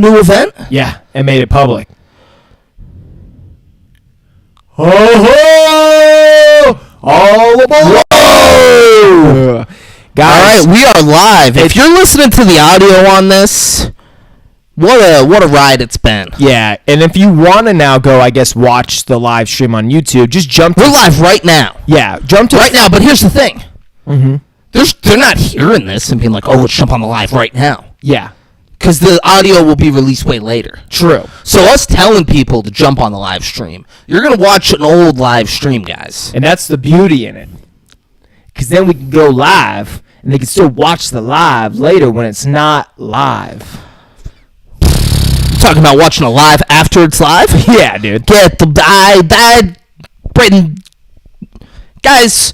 new event? Yeah, and made it public. Ho ho! All aboard! Whoa! Guys, all right, we are live. If you're listening to the audio on this, what a ride it's been. Yeah, and if you want to now go, I guess, watch the live stream on YouTube, just jump to... We're live right now. Yeah, jump to... Right now, but here's the thing. Mm-hmm. They're not hearing this and being like, oh, let's jump on the live right now. Yeah. Because the audio will be released way later. True. So us telling people to jump on the live stream, you're going to watch an old live stream, guys. And that's the beauty in it. Because then we can go live, and they can still watch the live later when it's not live. Talking about watching a live after it's live? Yeah, dude. Get the... Braden... Guys...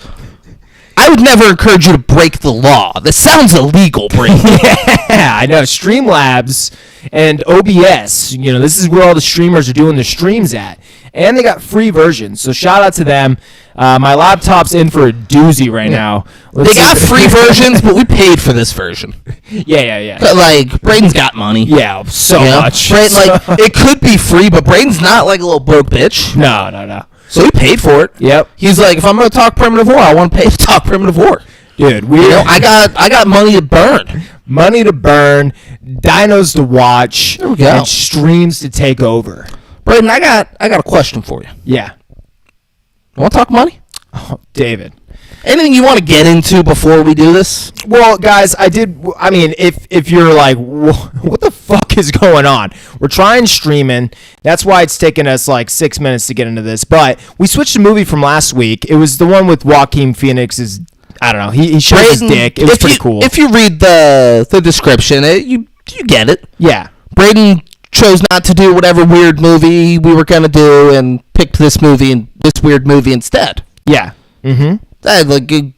I would never encourage you to break the law. This sounds illegal, Braden. Yeah, I know. Streamlabs and OBS, this is where all the streamers are doing their streams at. And they got free versions, so shout out to them. My laptop's in for a doozy right now. They got free versions, but we paid for this version. Yeah. But, Braden's got money. Yeah, so much. Braden, it could be free, but Braden's not like a little broke bitch. No. So he paid for it. Yep. He's like, if I'm going to talk primitive war, I want to pay to talk primitive war. Dude, I got money to burn. Money to burn, dinos to watch, there we go. And streams to take over. Braden, I got a question for you. Yeah. You want to talk money? Oh, David. Anything you want to get into before we do this? Well, guys, if you're like, what the fuck is going on? We're trying streaming. That's why it's taken us 6 minutes to get into this. But we switched the movie from last week. It was the one with Joaquin Phoenix's, I don't know, he showed his dick. It was pretty cool. If you read the description, you get it. Yeah. Braden chose not to do whatever weird movie we were going to do and picked this weird movie instead. Yeah. Mm-hmm. It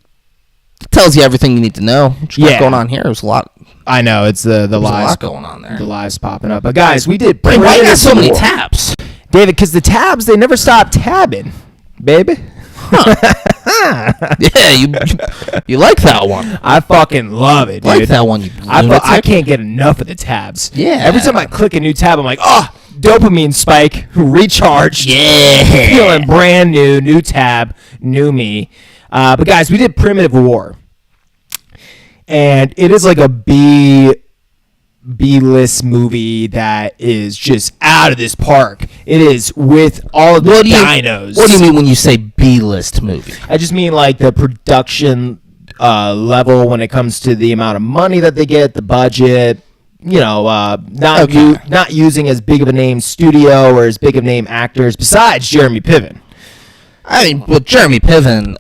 tells you everything you need to know. What's going on here? There's a lot. I know, it's the lives. A lot going on there. The lives popping up. But guys, we did. Why you got so many tabs? David, because the tabs, they never stop tabbing, baby. Huh. Yeah, you like that one. I fucking love it, dude. Like that one, you I can't get enough of the tabs. Yeah. Every time I click a new tab, I'm like, oh, dopamine spike, recharged. Yeah. Feeling brand new tab, new me. But guys, we did Primitive War. And it is like a B-list movie that is just out of this park. It is with all of the dinos. What do you mean when you say B-list movie? I just mean like the production level when it comes to the amount of money that they get, the budget, not using as big of a name studio or as big of name actors besides Jeremy Piven. I mean, with Jeremy Piven,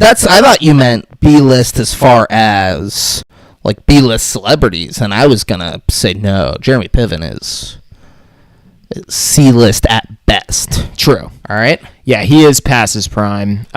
I thought you meant B-list as far as like B-list celebrities, and I was gonna say no. Jeremy Piven is C-list at best. True. All right. Yeah, he is past his prime.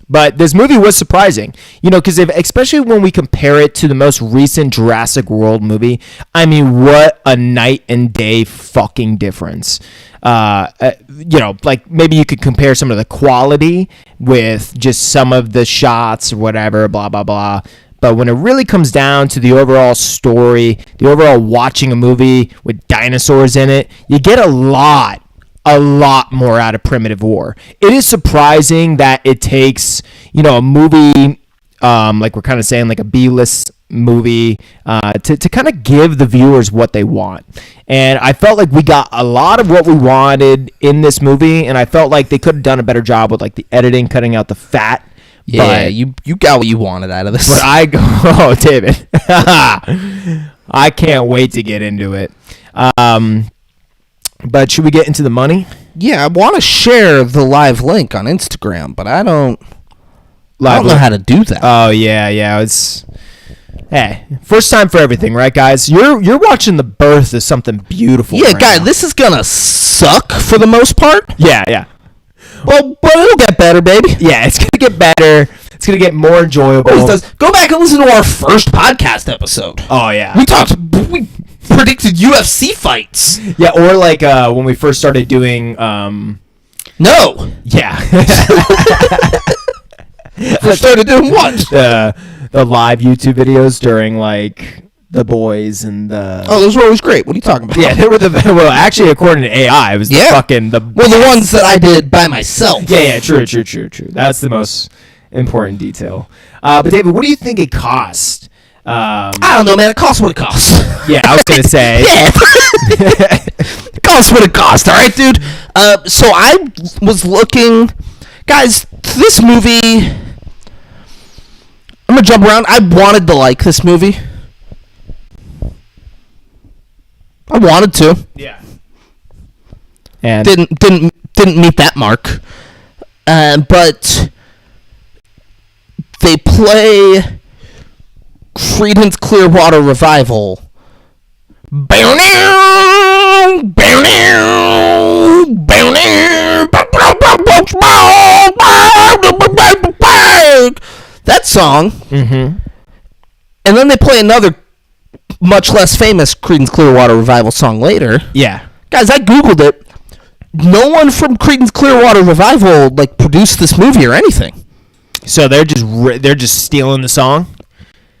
But this movie was surprising, because especially when we compare it to the most recent Jurassic World movie. I mean, what a night and day fucking difference. Maybe you could compare some of the quality with just some of the shots or whatever, blah, blah, blah. But when it really comes down to the overall story, the overall watching a movie with dinosaurs in it, you get a lot more out of Primitive War. It is surprising that it takes, a movie, like we're kind of saying, like a B-list movie, to kind of give the viewers what they want. And I felt like we got a lot of what we wanted in this movie, and I felt like they could have done a better job with like the editing, cutting out the fat. Yeah, you got what you wanted out of this. But David, I can't wait to get into it. But should we get into the money? Yeah, I want to share the live link on Instagram, but I don't know how to do that. Oh yeah. Hey, first time for everything, right, guys? You're watching the birth of something beautiful. Yeah, right guys, now. this is gonna suck for the most part. Yeah. Well, but it'll get better, baby. Yeah, it's gonna get better. It's gonna get more enjoyable. Go back and listen to our first podcast episode. Oh yeah, we predicted UFC fights. Yeah, or like when we first started doing. No. Yeah. First started doing what? The live YouTube videos during like The Boys and the... Oh, those were always great. What are you talking about? Yeah, they were the... Well, actually, according to AI, it was the fucking... Well, the ones that I did by myself. Yeah, true. That's the most important detail. But, David, what do you think it cost? I don't know, man. It costs what it costs. Yeah, I was going to say... Yeah. It costs what it costs, all right, dude? So I was looking... Guys, this movie... I'm going to jump around. I wanted to like this movie. I wanted to. Yeah. And didn't meet that mark. But they play Creedence Clearwater Revival. That song. Mm-hmm. And then they play another much less famous Creedence Clearwater Revival song later. Yeah. Guys, I Googled it. No one from Creedence Clearwater Revival produced this movie or anything. So they're just stealing the song?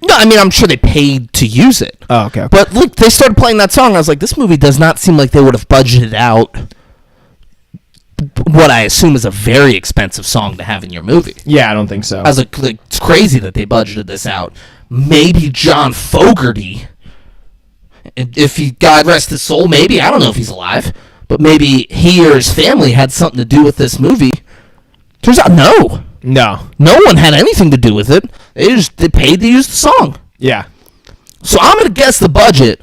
No, I mean, I'm sure they paid to use it. Oh, okay. But look, they started playing that song. I was like, this movie does not seem like they would have budgeted out what I assume is a very expensive song to have in your movie. Yeah, I don't think so. I was like, it's crazy that they budgeted this out. Maybe John Fogerty, if he, God rest his soul, maybe, I don't know if he's alive, but maybe he or his family had something to do with this movie. Turns out, no. No one had anything to do with it. They paid to use the song. Yeah. So I'm going to guess the budget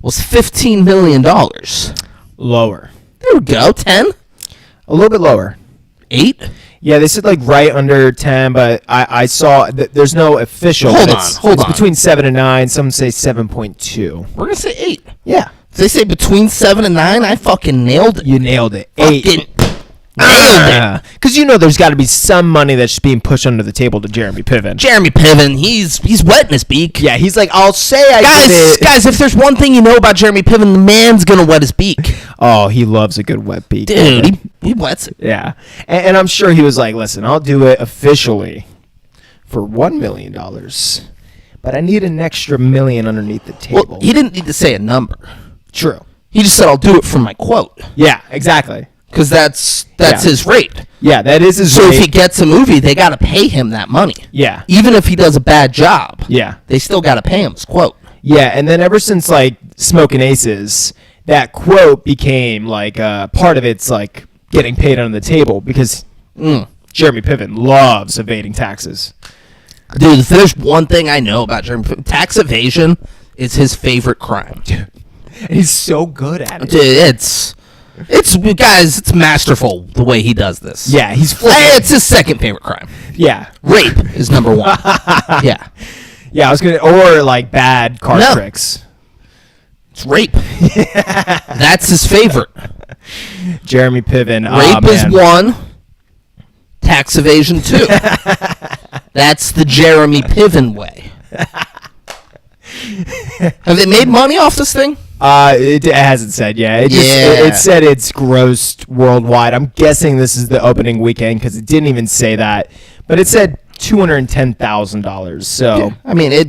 was $15 million. Lower. There we go. 10? A little bit lower. 8? Yeah, they said like right under 10, but I saw that there's no official. Hold on. It's between 7 and 9. Some say 7.2. We're going to say 8. Yeah. If they say between 7 and 9, I fucking nailed it. You nailed it. 8. Fucking nailed it. Because you know there's got to be some money that's just being pushed under the table to Jeremy Piven. Jeremy Piven, he's wetting his beak. Yeah, he's like, I'll say I did it. Guys, if there's one thing you know about Jeremy Piven, the man's going to wet his beak. Oh, he loves a good wet beak. Dude, he wets it. Yeah. And I'm sure he was like, listen, I'll do it officially for $1 million. But I need an extra $1 million underneath the table. Well, he didn't need to say a number. True. He just said, I'll do it for my quote. Yeah, exactly. Because that's his rate. Yeah, that is his rate. So if he gets a movie, they got to pay him that money. Yeah. Even if he does a bad job. Yeah. They still got to pay him his quote. Yeah, and then ever since, like, Smokin' Aces, that quote became, like, part of it's, like, getting paid under the table because Jeremy Piven loves evading taxes. Dude, if there's one thing I know about Jeremy Piven, tax evasion is his favorite crime. Dude. And he's so good at it. Dude, it's masterful the way he does this. Yeah, he's it's his second favorite crime. Yeah. Rape is number 1. Yeah. Yeah, I was going to, or like bad card tricks. It's rape. Yeah. That's his favorite. Jeremy Piven. Rape is 1. Tax evasion 2. That's the Jeremy Piven way. Have they made money off this thing? It hasn't said yet. It said it's grossed worldwide. I'm guessing this is the opening weekend because it didn't even say that. But it said $210,000. So yeah, I mean, it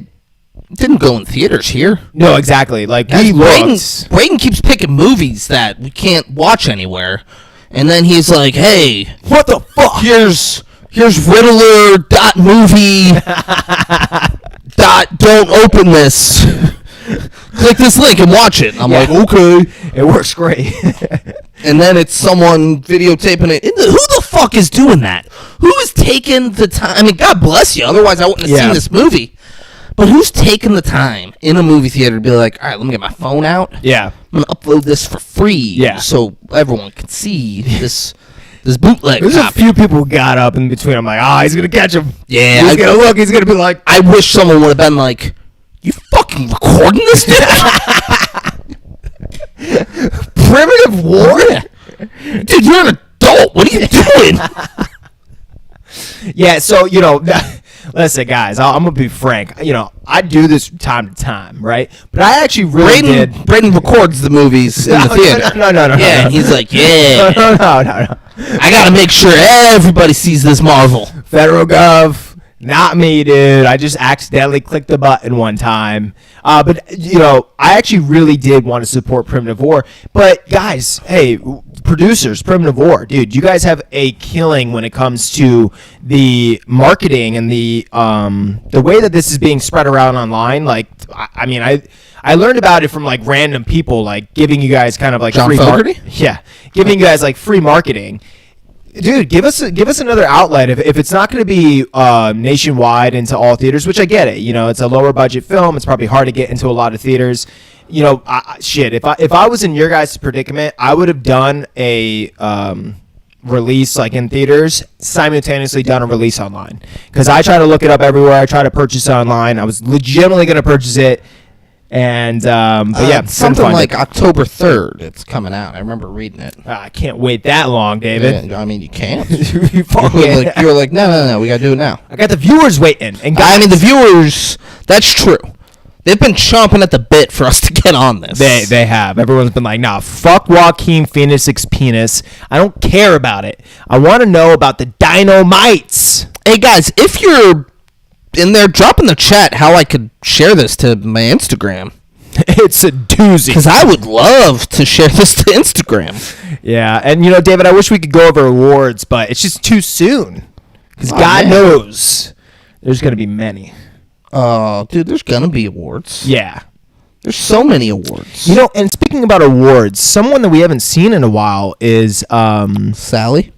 didn't go in theaters here. No, exactly. Like Braden keeps picking movies that we can't watch anywhere, and then he's like, "Hey, what the fuck? Here's Riddler.movie. Don't open this." Click this link and watch it. I'm like, okay. It works great. And then it's someone videotaping it. Who the fuck is doing that? Who is taking the time? I mean, God bless you. Otherwise, I wouldn't have seen this movie. But who's taking the time in a movie theater to be like, all right, let me get my phone out. Yeah. I'm going to upload this for free so everyone can see this bootleg There's copy. A few people who got up in between. I'm like, he's going to catch him. Yeah. He's going to look. He's going to be like. I wish someone would have been like, you fucking recording this, dude? Primitive war? Dude, you're an adult. What are you doing? Yeah, so, listen, guys, I'm going to be frank. I do this from time to time, right? But I actually really did. Braden records the movies in the theater. No. Yeah, and he's like, yeah. No. I got to make sure everybody sees this Marvel. Federal Gov. Not me, dude. I just accidentally clicked the button one time. But, I actually really did want to support Primitive War. But, guys, hey, producers, Primitive War, dude, you guys have a killing when it comes to the marketing and the way that this is being spread around online. Like, I learned about it from, like, random people, like, giving you guys kind of, like, John free Fogerty? giving you guys, like, free marketing. Dude, give us another outlet. If it's not going to be nationwide into all theaters, which I get it. It's a lower budget film. It's probably hard to get into a lot of theaters. If I was in your guys' predicament, I would have done a release like in theaters, simultaneously done a release online. Because I try to look it up everywhere. I try to purchase it online. I was legitimately going to purchase it. And but yeah, something like October 3rd. It's coming out. I remember reading it. I can't wait that long, David. Yeah, I mean, you can't. you were like, no, we gotta do it now. I got the viewers waiting, and guys, the viewers. That's true. They've been chomping at the bit for us to get on this. They have. Everyone's been like, nah, fuck Joaquin Phoenix's penis. I don't care about it. I want to know about the dynamites. Hey guys, if you're in there, drop in the chat how I could share this to my Instagram. It's a doozy. Because I would love to share this to Instagram. Yeah, and David, I wish we could go over awards, but it's just too soon. Because God knows there's going to be many. Oh, dude, there's going to be awards. Yeah. There's so many awards. And speaking about awards, someone that we haven't seen in a while is... Sally?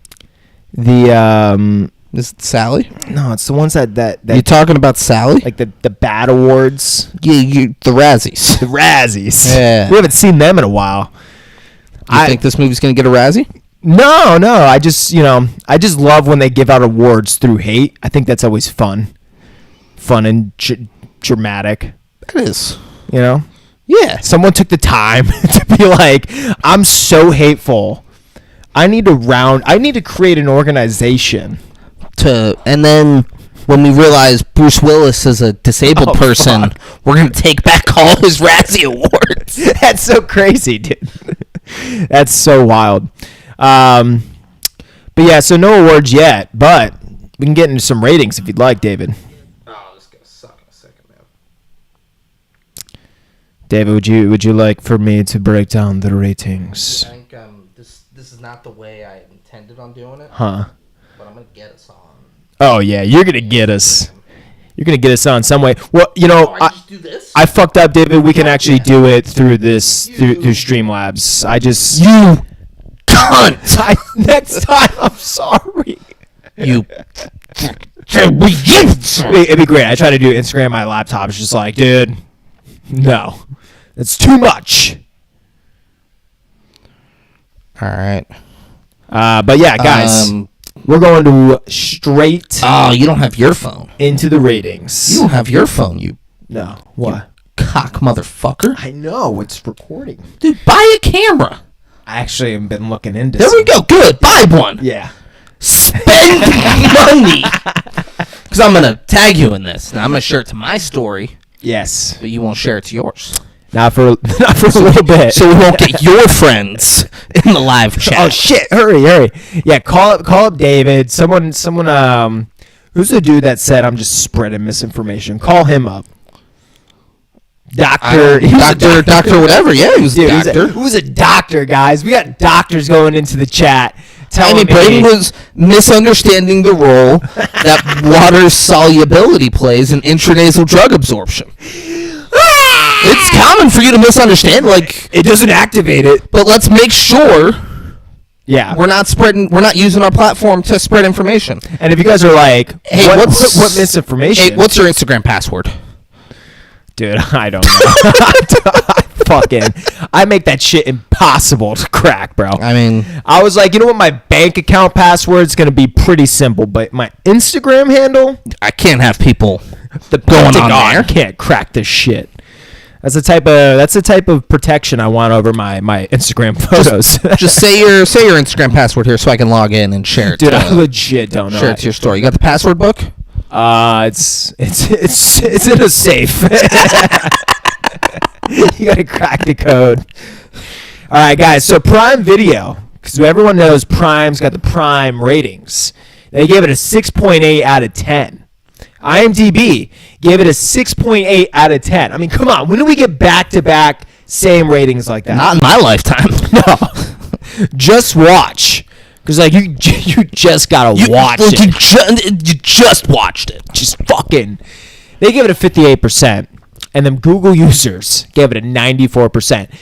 Is it Sally? No, it's the ones that you talking about Sally? Like the bad awards? Yeah, the Razzies. The Razzies. Yeah. We haven't seen them in a while. You think this movie's going to get a Razzie? No. I just love when they give out awards through hate. I think that's always fun. Fun and dramatic. It is. Yeah. Someone took the time to be like, I'm so hateful. I need to create an organization. And then when we realize Bruce Willis is a disabled person, we're going to take back all his Razzie awards. That's so crazy, dude. That's so wild. But yeah, so no awards yet, but we can get into some ratings if you'd like, David. Oh, this is going to suck in a second, man. David, would you like for me to break down the ratings? I think this is not the way I intended on doing it. Huh. But I'm going to get us on. Oh, yeah, you're going to get us. You're going to get us on some way. Well, I just do this? I fucked up, David. We can actually do it through through Streamlabs. You cunt! Next time, I'm sorry. You... It'd be great. I try to do Instagram on my laptop. It's just like, dude, no. It's too much. All right. But yeah, guys, we're going to straight. Oh, you don't have your phone. Into the ratings. You don't have your phone, No. What? You cock motherfucker. I know. It's recording. Dude, buy a camera. I actually have been looking into There we go. Good. Buy one. Yeah. Spend money. Because I'm going to tag you in this. Now, I'm going to share it to my story. Yes. But you won't share it to yours. Not for a little bit. So we won't get your friends in the live chat. Oh shit! Hurry! Yeah, call up David. Someone. Who's the dude that said I'm just spreading misinformation? Call him up. Doctor Whatever. Yeah, he was a doctor. Who's a doctor, guys? We got doctors going into the chat. Braden was misunderstanding the role that water's solubility plays in intranasal drug absorption. It's common for you to misunderstand, like it doesn't activate it. But let's make sure we're not using our platform to spread information. And if you guys are like, hey, what misinformation? Hey, what's your Instagram password? Dude, I don't know. I make that shit impossible to crack, bro. I mean, I was like, you know what, my bank account password's gonna be pretty simple, but my Instagram handle, I can't have people going on there. Can't crack this shit. That's the type of protection I want over my Instagram photos. Just say your Instagram password here so I can log in and share it. Dude, I legit don't know. Share it to your story. You got the password book? It's in a safe. You gotta crack the code. All right, guys. So Prime Video, because everyone knows Prime's got the Prime ratings. They gave it a 6.8 out of 10. IMDb gave it a 6.8 out of 10. I mean, come on. When do we get back-to-back same ratings like that? Not in my lifetime. No. Just watch. Because, like, you just got to watch like, it. You just watched it. Just fucking. They gave it a 58%. And then Google users gave it a 94%.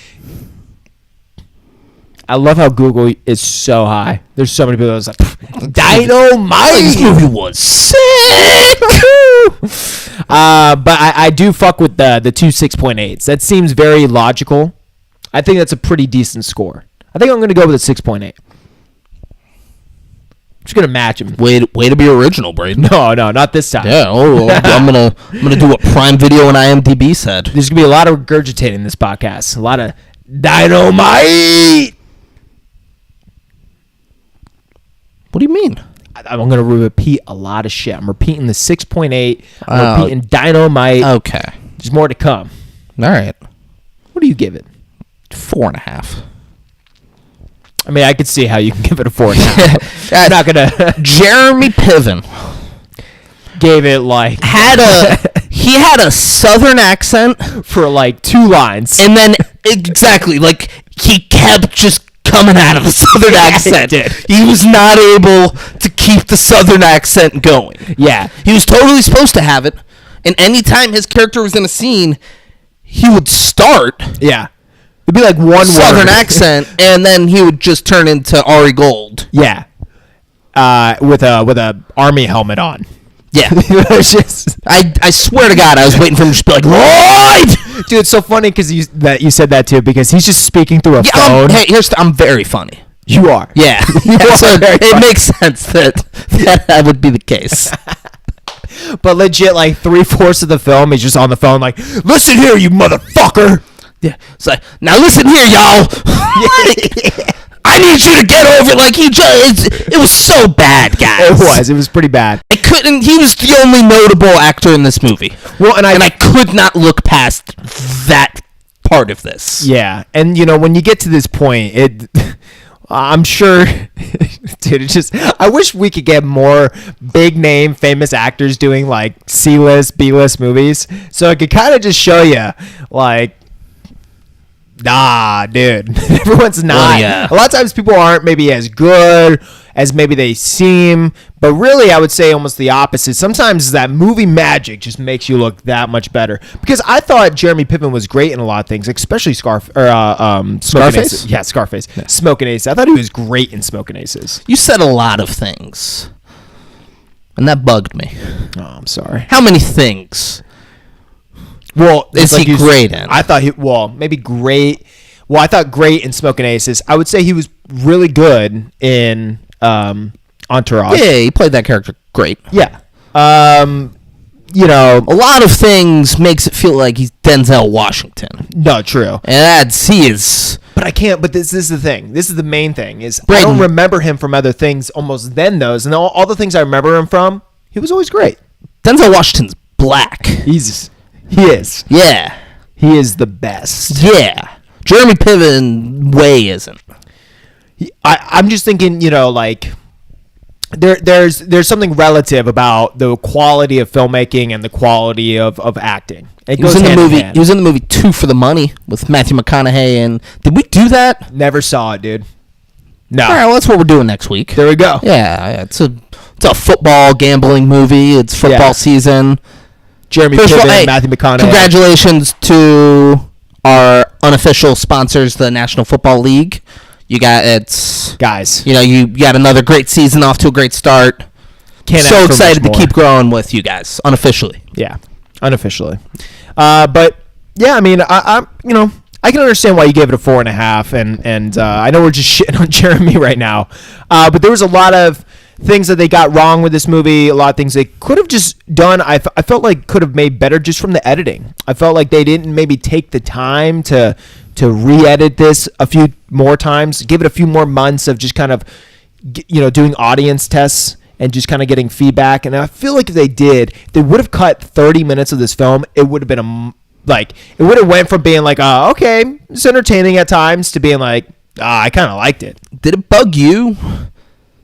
I love how Google is so high. There's so many people that's like, dynamite. This movie was sick. But I do fuck with the two 6.8s. That seems very logical. I think that's a pretty decent score. I think I'm going to go with a 6.8. I'm just going to match him. Way to be original, Braden. No, not this time. Yeah, I'm gonna do what Prime Video and IMDb said. There's going to be a lot of regurgitating in this podcast. A lot of dynamite. What do you mean? I'm going to repeat a lot of shit. I'm repeating the 6.8. I'm repeating dynamite. Okay. There's more to come. All right. What do you give it? 4.5. I mean, I could see how you can give it a 4.5. I'm not going to. Jeremy Piven Gave it like. He had a southern accent for like 2 lines. and then exactly like he kept just coming out of the southern accent. He was not able to keep the southern accent going. Yeah. He was totally supposed to have it, and anytime his character was in a scene, he would start Yeah. It'd be like one southern word. accent, and then he would just turn into Ari Gold. Yeah. With a army helmet on. Yeah. It's just, I swear to God, I was waiting for him to just be like, Lloyd! dude, it's so funny because you said that too, because he's just speaking through a phone. I'm very funny. You are. Yeah. You are So very it funny. makes sense that would be the case. But legit, like 3/4 of the film, he's just on the phone, like, listen here, you motherfucker. Yeah. It's like, now listen here, y'all. I need you to get over it. Like, it was so bad, guys. It was pretty bad. He was the only notable actor in this movie. Well, and I could not look past that part of this. Yeah, and when you get to this point, I'm sure, dude. It's just I wish we could get more big name, famous actors doing like C-list, B-list movies, so I could kind of just show you, like, nah, dude, everyone's not. Well, yeah. A lot of times people aren't maybe as good as maybe they seem, but really I would say almost the opposite. Sometimes that movie magic just makes you look that much better. Because I thought Jeremy Piven was great in a lot of things, especially Scarface. Yeah, Scarface. Yeah. Smoking Aces. I thought he was great in Smoking Aces. You said a lot of things, and that bugged me. Oh, I'm sorry. How many things? Well, Is he great in? I thought maybe great. Well, I thought great in Smoking Aces. I would say he was really good in Entourage. Yeah, he played that character great. Yeah. A lot of things makes it feel like he's Denzel Washington. No, true. And he is. But I can't. But this is the thing. This is the main thing. Is Braden. I don't remember him from other things almost than those, and all the things I remember him from, he was always great. Denzel Washington's black. He is. Yeah. He is the best. Yeah. Jeremy Piven way isn't. I'm just thinking, like, there's something relative about the quality of filmmaking and the quality of acting. He was in the movie. He was in the movie 2 for the Money with Matthew McConaughey. And did we do that? Never saw it, dude. No. All right, well, that's what we're doing next week. There we go. Yeah, it's a football gambling movie. It's football season. Jeremy Piven, Matthew McConaughey. Congratulations to our unofficial sponsors, the National Football League. Guys. You got another great season off to a great start. Can't so ask for excited much to more. keep growing with you guys unofficially. Yeah, unofficially. But yeah, I mean, I can understand why you gave it a 4.5, and I know we're just shitting on Jeremy right now, but there was a lot of things that they got wrong with this movie, a lot of things they could have just done. I felt like could have made better just from the editing. I felt like they didn't maybe take the time to re-edit this a few more times, give it a few more months of just kind of doing audience tests and just kind of getting feedback. And I feel like if they did, they would have cut 30 minutes of this film. It would have been it would have went from being like, okay, it's entertaining at times, to being like, I kind of liked it. Did it bug you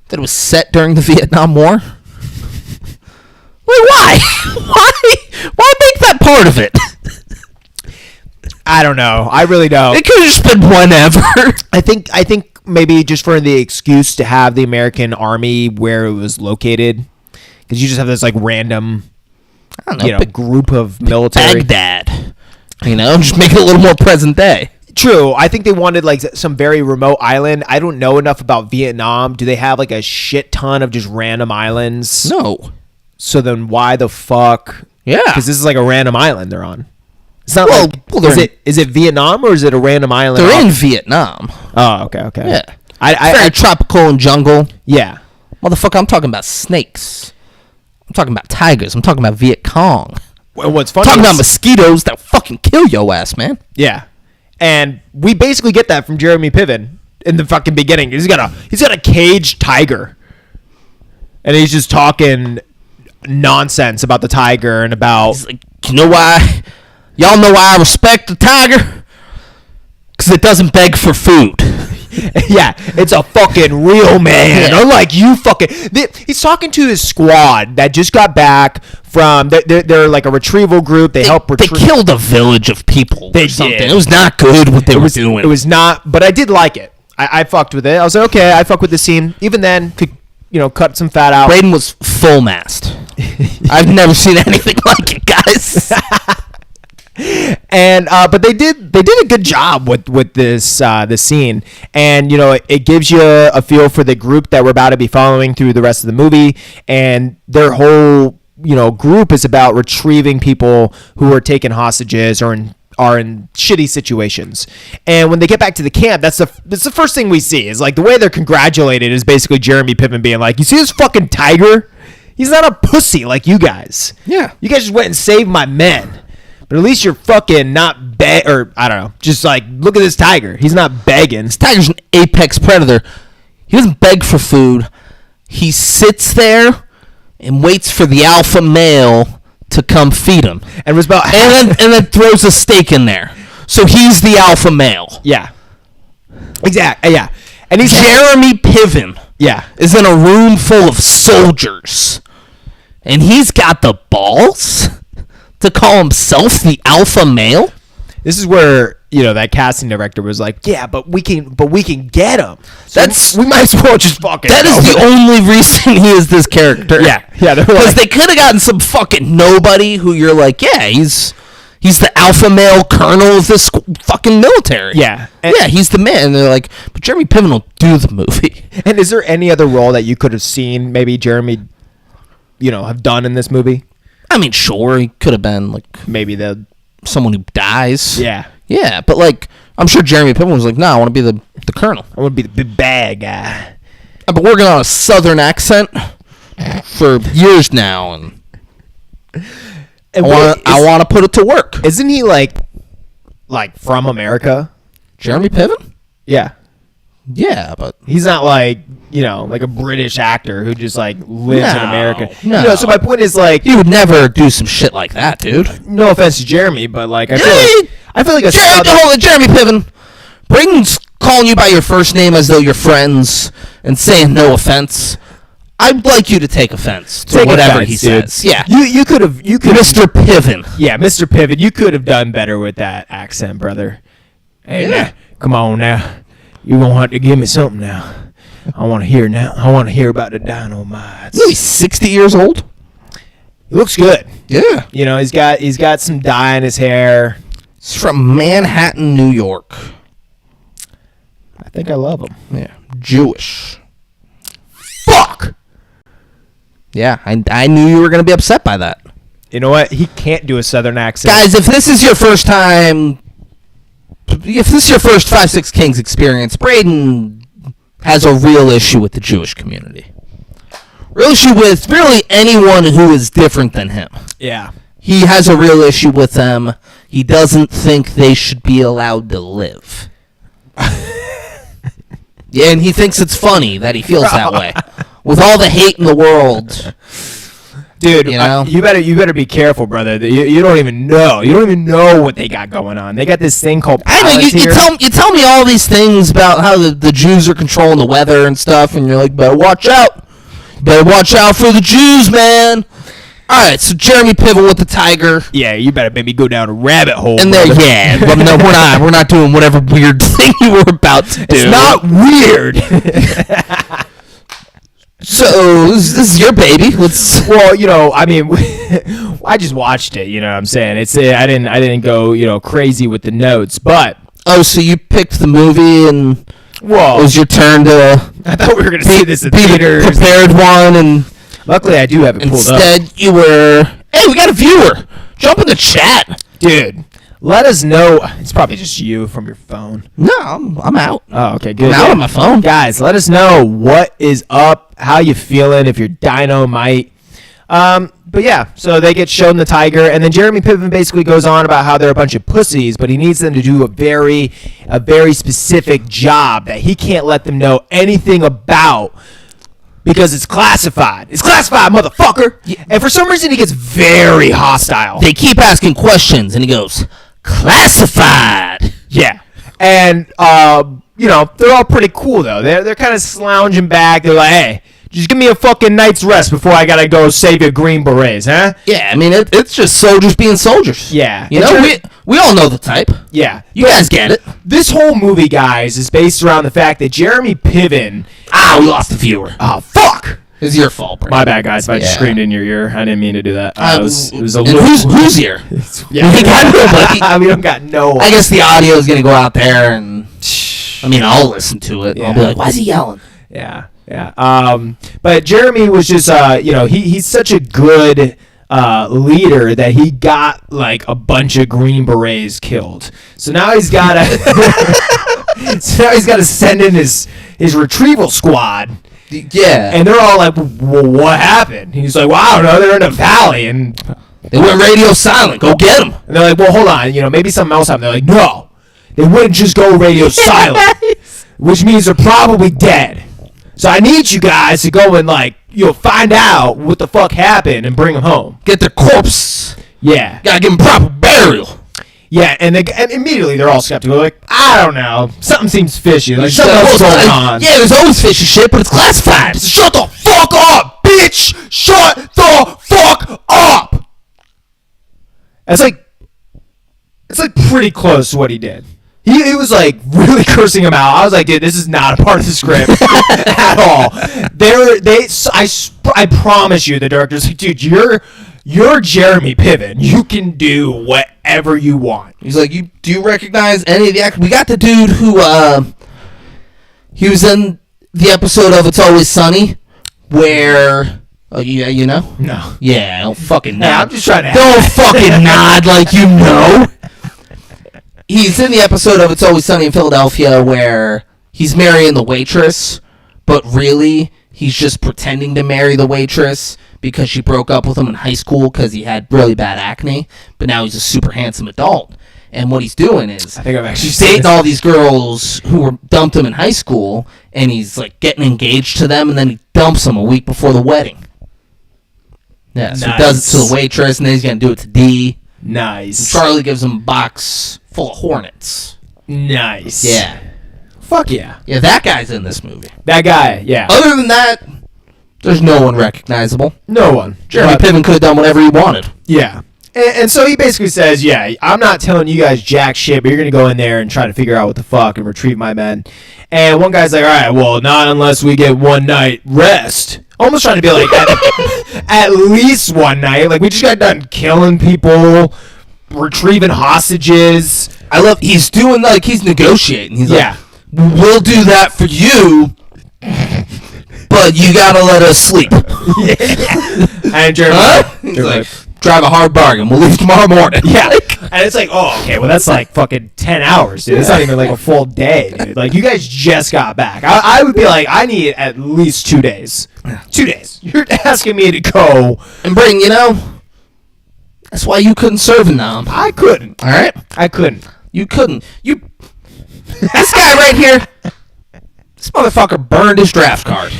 that it was set during the Vietnam War? Like, why? Why make that part of it? I don't know. I really don't. It could have just been whenever. I think maybe just for the excuse to have the American Army where it was located, because you just have this like random, I don't know, group of military. Baghdad. Just make it a little more present day. True. I think they wanted like some very remote island. I don't know enough about Vietnam. Do they have like a shit ton of just random islands? No. So then why the fuck? Yeah. Because this is like a random island they're on. It's not is it Vietnam or is it a random island? They're in Vietnam. Oh, okay. Yeah. I tropical and jungle. Yeah. Motherfucker, I'm talking about snakes. I'm talking about tigers. I'm talking about Viet Cong. Well, what's funny? I'm talking about mosquitoes that fucking kill your ass, man. Yeah. And we basically get that from Jeremy Piven in the fucking beginning. He's got a caged tiger, and he's just talking nonsense about the tiger and about. He's like, you know why? Y'all know why I respect the tiger? Because it doesn't beg for food. Yeah, it's a fucking real man. Yeah. Unlike you fucking. He's talking to his squad that just got back from. They're like a retrieval group. They help retrieve. They killed a village of people. They or something. did. It was not good what they were doing. It was not, but I did like it. I fucked with it. I was like, okay, I fuck with the scene. Even then, could cut some fat out. Braden was full mast. I've never seen anything like it, guys. And but they did a good job with this scene, and it gives you a feel for the group that we're about to be following through the rest of the movie, and their whole group is about retrieving people who are taken hostages or are in shitty situations. And when they get back to the camp, that's the first thing we see is like the way they're congratulated is basically Jeremy Piven being like, you see this fucking tiger? He's not a pussy like you guys. Yeah. You guys just went and saved my men. But at least you're fucking not or I don't know. Just like, look at this tiger. He's not begging. This tiger's an apex predator. He doesn't beg for food. He sits there and waits for the alpha male to come feed him. And was about and then throws a steak in there. So he's the alpha male. Yeah. Exactly. Yeah. And he's Jeremy Piven. Yeah. Is in a room full of soldiers. And he's got the balls to call himself the alpha male. This is where that casting director was like, yeah, but we can get him. So we might as well just fucking. That is the only reason he is this character. Yeah, because they could have gotten some fucking nobody who you're like, yeah, he's the alpha male colonel of this fucking military. Yeah, yeah, he's the man. And they're like, but Jeremy Piven will do the movie. And is there any other role that you could have seen maybe Jeremy, have done in this movie? I mean, sure, he could have been like maybe someone who dies. Yeah, but like I'm sure Jeremy Piven was like, no, I want to be the colonel. I want to be the big bad guy. I've been working on a southern accent for years now, and I want to put it to work. Isn't he like from America? Jeremy Piven? Yeah, but he's not like like a British actor who just like lives in America. No. So my point is like he would never do some shit like that, dude. No offense to Jeremy, but like I feel like Jeremy Piven, Braden's calling you by your first name as though you're friends and saying no offense. I'd like you to take offense to whatever he says. Yeah, you could have Mr. Piven. Yeah, Mr. Piven, you could have done better with that accent, brother. Hey, now, come on now. You're going to have to give me something now. I want to hear now. I want to hear about the dynamites. He's 60 years old. He looks good. Yeah. He's got some dye in his hair. He's from Manhattan, New York. I think I love him. Yeah. Jewish. Fuck! Yeah, I knew you were going to be upset by that. You know what? He can't do a southern accent. Guys, if this is your first time... If this is your first 5-6 Kings experience, Braden has a real issue with the Jewish community. Real issue with really anyone who is different than him. Yeah. He has a real issue with them. He doesn't think they should be allowed to live. Yeah, and he thinks it's funny that he feels that way. With all the hate in the world. Dude, you better be careful, brother. You don't even know. You don't even know what they got going on. They got this thing called you tell me all these things about how the Jews are controlling the weather and stuff, and you're like, better watch out. Better watch out for the Jews, man. All right, so Jeremy Piven with the tiger. Yeah, you better make me go down a rabbit hole. And there, yeah, but no, we're not doing whatever weird thing you were about to do. It's not weird. So this is your baby. Well, I mean, I just watched it. You know what I'm saying? I didn't go crazy with the notes, but so you picked the movie and it well, was your turn to. I thought we were gonna see this in be theaters. the prepared one, and Luckily, I do have it pulled up. instead you were. Hey, we got a viewer. Jump in the chat, Dude, let us know. It's probably just you from your phone. No, I'm out. Oh, okay, good. I'm out on my phone. Guys, let us know what is up, how you feeling, if you're dynamite. But yeah, so they get shown the tiger, and then Jeremy Piven basically goes on about how they're a bunch of pussies, but he needs them to do a very specific job that he can't let them know anything about because it's classified. It's classified, motherfucker. Yeah. And for some reason, he gets very hostile. They keep asking questions, and he goes, "Classified." Yeah. And, they're all pretty cool, though. They're kind of slounging back. They're like, hey, just give me a fucking night's rest before I got to go save your Green Berets, huh? Yeah, I mean, it's just soldiers being soldiers. Yeah. You know, we all know the type. Yeah. You guys get it. This whole movie, guys, is based around the fact that Jeremy Piven... We lost the viewer. Oh, fuck! It's your fault, Braden. My bad, guys. If I just Yeah. screamed in your ear, I didn't mean to do that. It was a and little... who's here? Yeah. We got nobody. We don't got no one. I guess the audio is going to go out there, and I mean, I'll listen to it. Yeah. I'll be like, why is he yelling? Yeah. But Jeremy was just, he's such a good leader that he got like a bunch of Green Berets killed. So now he's got to send in his retrieval squad. Yeah. And they're all like, well, what happened? He's like, well, I don't know. They're in a valley and They went radio silent. Go get them. they're like, well, hold on. Maybe something else happened. They're like, no, they wouldn't just go radio silent, which means they're probably dead. So I need you guys to go and find out what the fuck happened and bring them home. Get their corpse. Yeah. Gotta give them proper burial. Yeah, and immediately they're all skeptical. Like, I don't know. Something seems fishy. Like, Shut something else up. going on. Yeah, there's always fishy shit, but it's classified. Shut the fuck up, bitch! Shut the fuck up! It's like pretty close to what he did. He was like really cursing him out. I was like, dude, this is not a part of the script at all. I promise you, the director's like, dude, you're Jeremy Piven. You can do whatever you want. He's like, do you recognize any of the actors? We got the dude who, he was in the episode of It's Always Sunny, where, oh, yeah, you know? No. Yeah, don't fucking nod. Yeah, I'm just trying to... Don't fucking nod like you know. He's in the episode of It's Always Sunny in Philadelphia where he's marrying the waitress, but really, he's just pretending to marry the waitress because she broke up with him in high school because he had really bad acne, but now he's a super handsome adult. And what he's doing is I think I've actually he's seen dating this. all these girls who were dumped him in high school, and he's like getting engaged to them, and then he dumps them a week before the wedding. Yeah, so he does it to the waitress, and then he's gonna do it to Dee. Nice. Charlie gives him a box full of hornets. Nice. Yeah. Fuck yeah. Yeah, that guy's in this movie. That guy, yeah. Other than that, there's no one recognizable. No one. Jeremy But- Piven could have done whatever he wanted. Yeah. And so he basically says, yeah, I'm not telling you guys jack shit, but you're going to go in there and try to figure out what the fuck and retrieve my men. And one guy's like, all right, well, not unless we get one night rest. Almost trying to be like, at least one night. Like, we just got done killing people, retrieving hostages. I love, he's doing, like, he's negotiating. He's Yeah. like, we'll do that for you, but you gotta let us sleep. And Jeremy, Huh? He's like, drive a hard bargain. We'll leave tomorrow morning. yeah. And it's like, oh, okay, well, that's like fucking 10 hours, dude. It's not even like a full day, dude. Like, you guys just got back. I would be like, I need at least 2 days. 2 days. You're asking me to go. And Braden, you know, that's why you couldn't serve in Nam. I couldn't. All right? I couldn't. You couldn't. This guy right here, this motherfucker burned his draft card.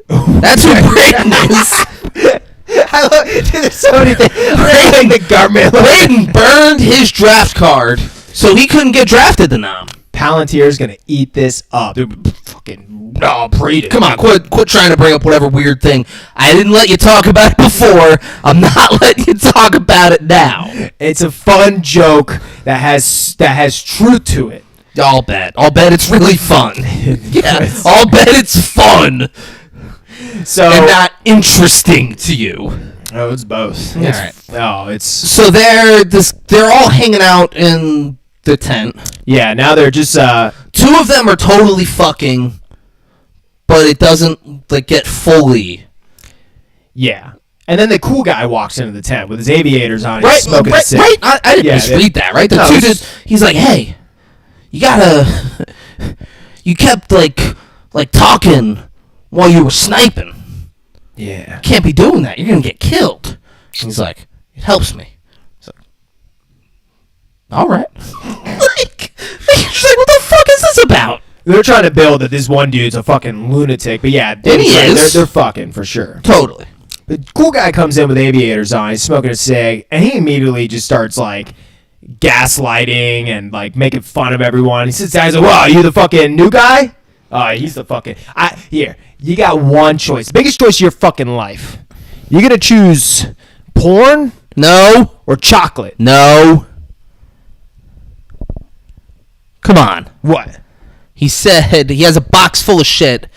That's who Braden is. I love, dude, there's so many things. Braden, the government. Braden burned his draft card so he couldn't get drafted to Nam. Palantir's going to eat this up. Dude, fucking Braden. Come on, quit trying to bring up whatever weird thing. I didn't let you talk about it before. I'm not letting you talk about it now. It's a fun joke that has truth to it. I'll bet it's really fun. Yeah, I'll bet it's fun. So and not interesting to you. Oh, it's both. All right. It's so they're all hanging out in the tent. Yeah, now they're just two of them are totally fucking, but it doesn't like get fully. Yeah. And then the cool guy walks into the tent with his aviators on. Right, smoking a cig. right. I didn't misread that, right? The dude he's like, hey, you kept like talking while you were sniping. Yeah. You can't be doing that. You're going to get killed. And he's like, it helps me. He's like, all right. She's like, what the fuck is this about? They're trying to build that this one dude's a fucking lunatic, but yeah, they're fucking for sure. Totally. The cool guy comes in with aviators on, he's smoking a cig, and he immediately just starts like gaslighting and like making fun of everyone. He sits down, he's like, "Wow, you the fucking new guy?" He's the fucking here. You got one choice, the biggest choice of your fucking life. You gonna choose porn? No. Or chocolate? No. Come on. What? He said he has a box full of shit,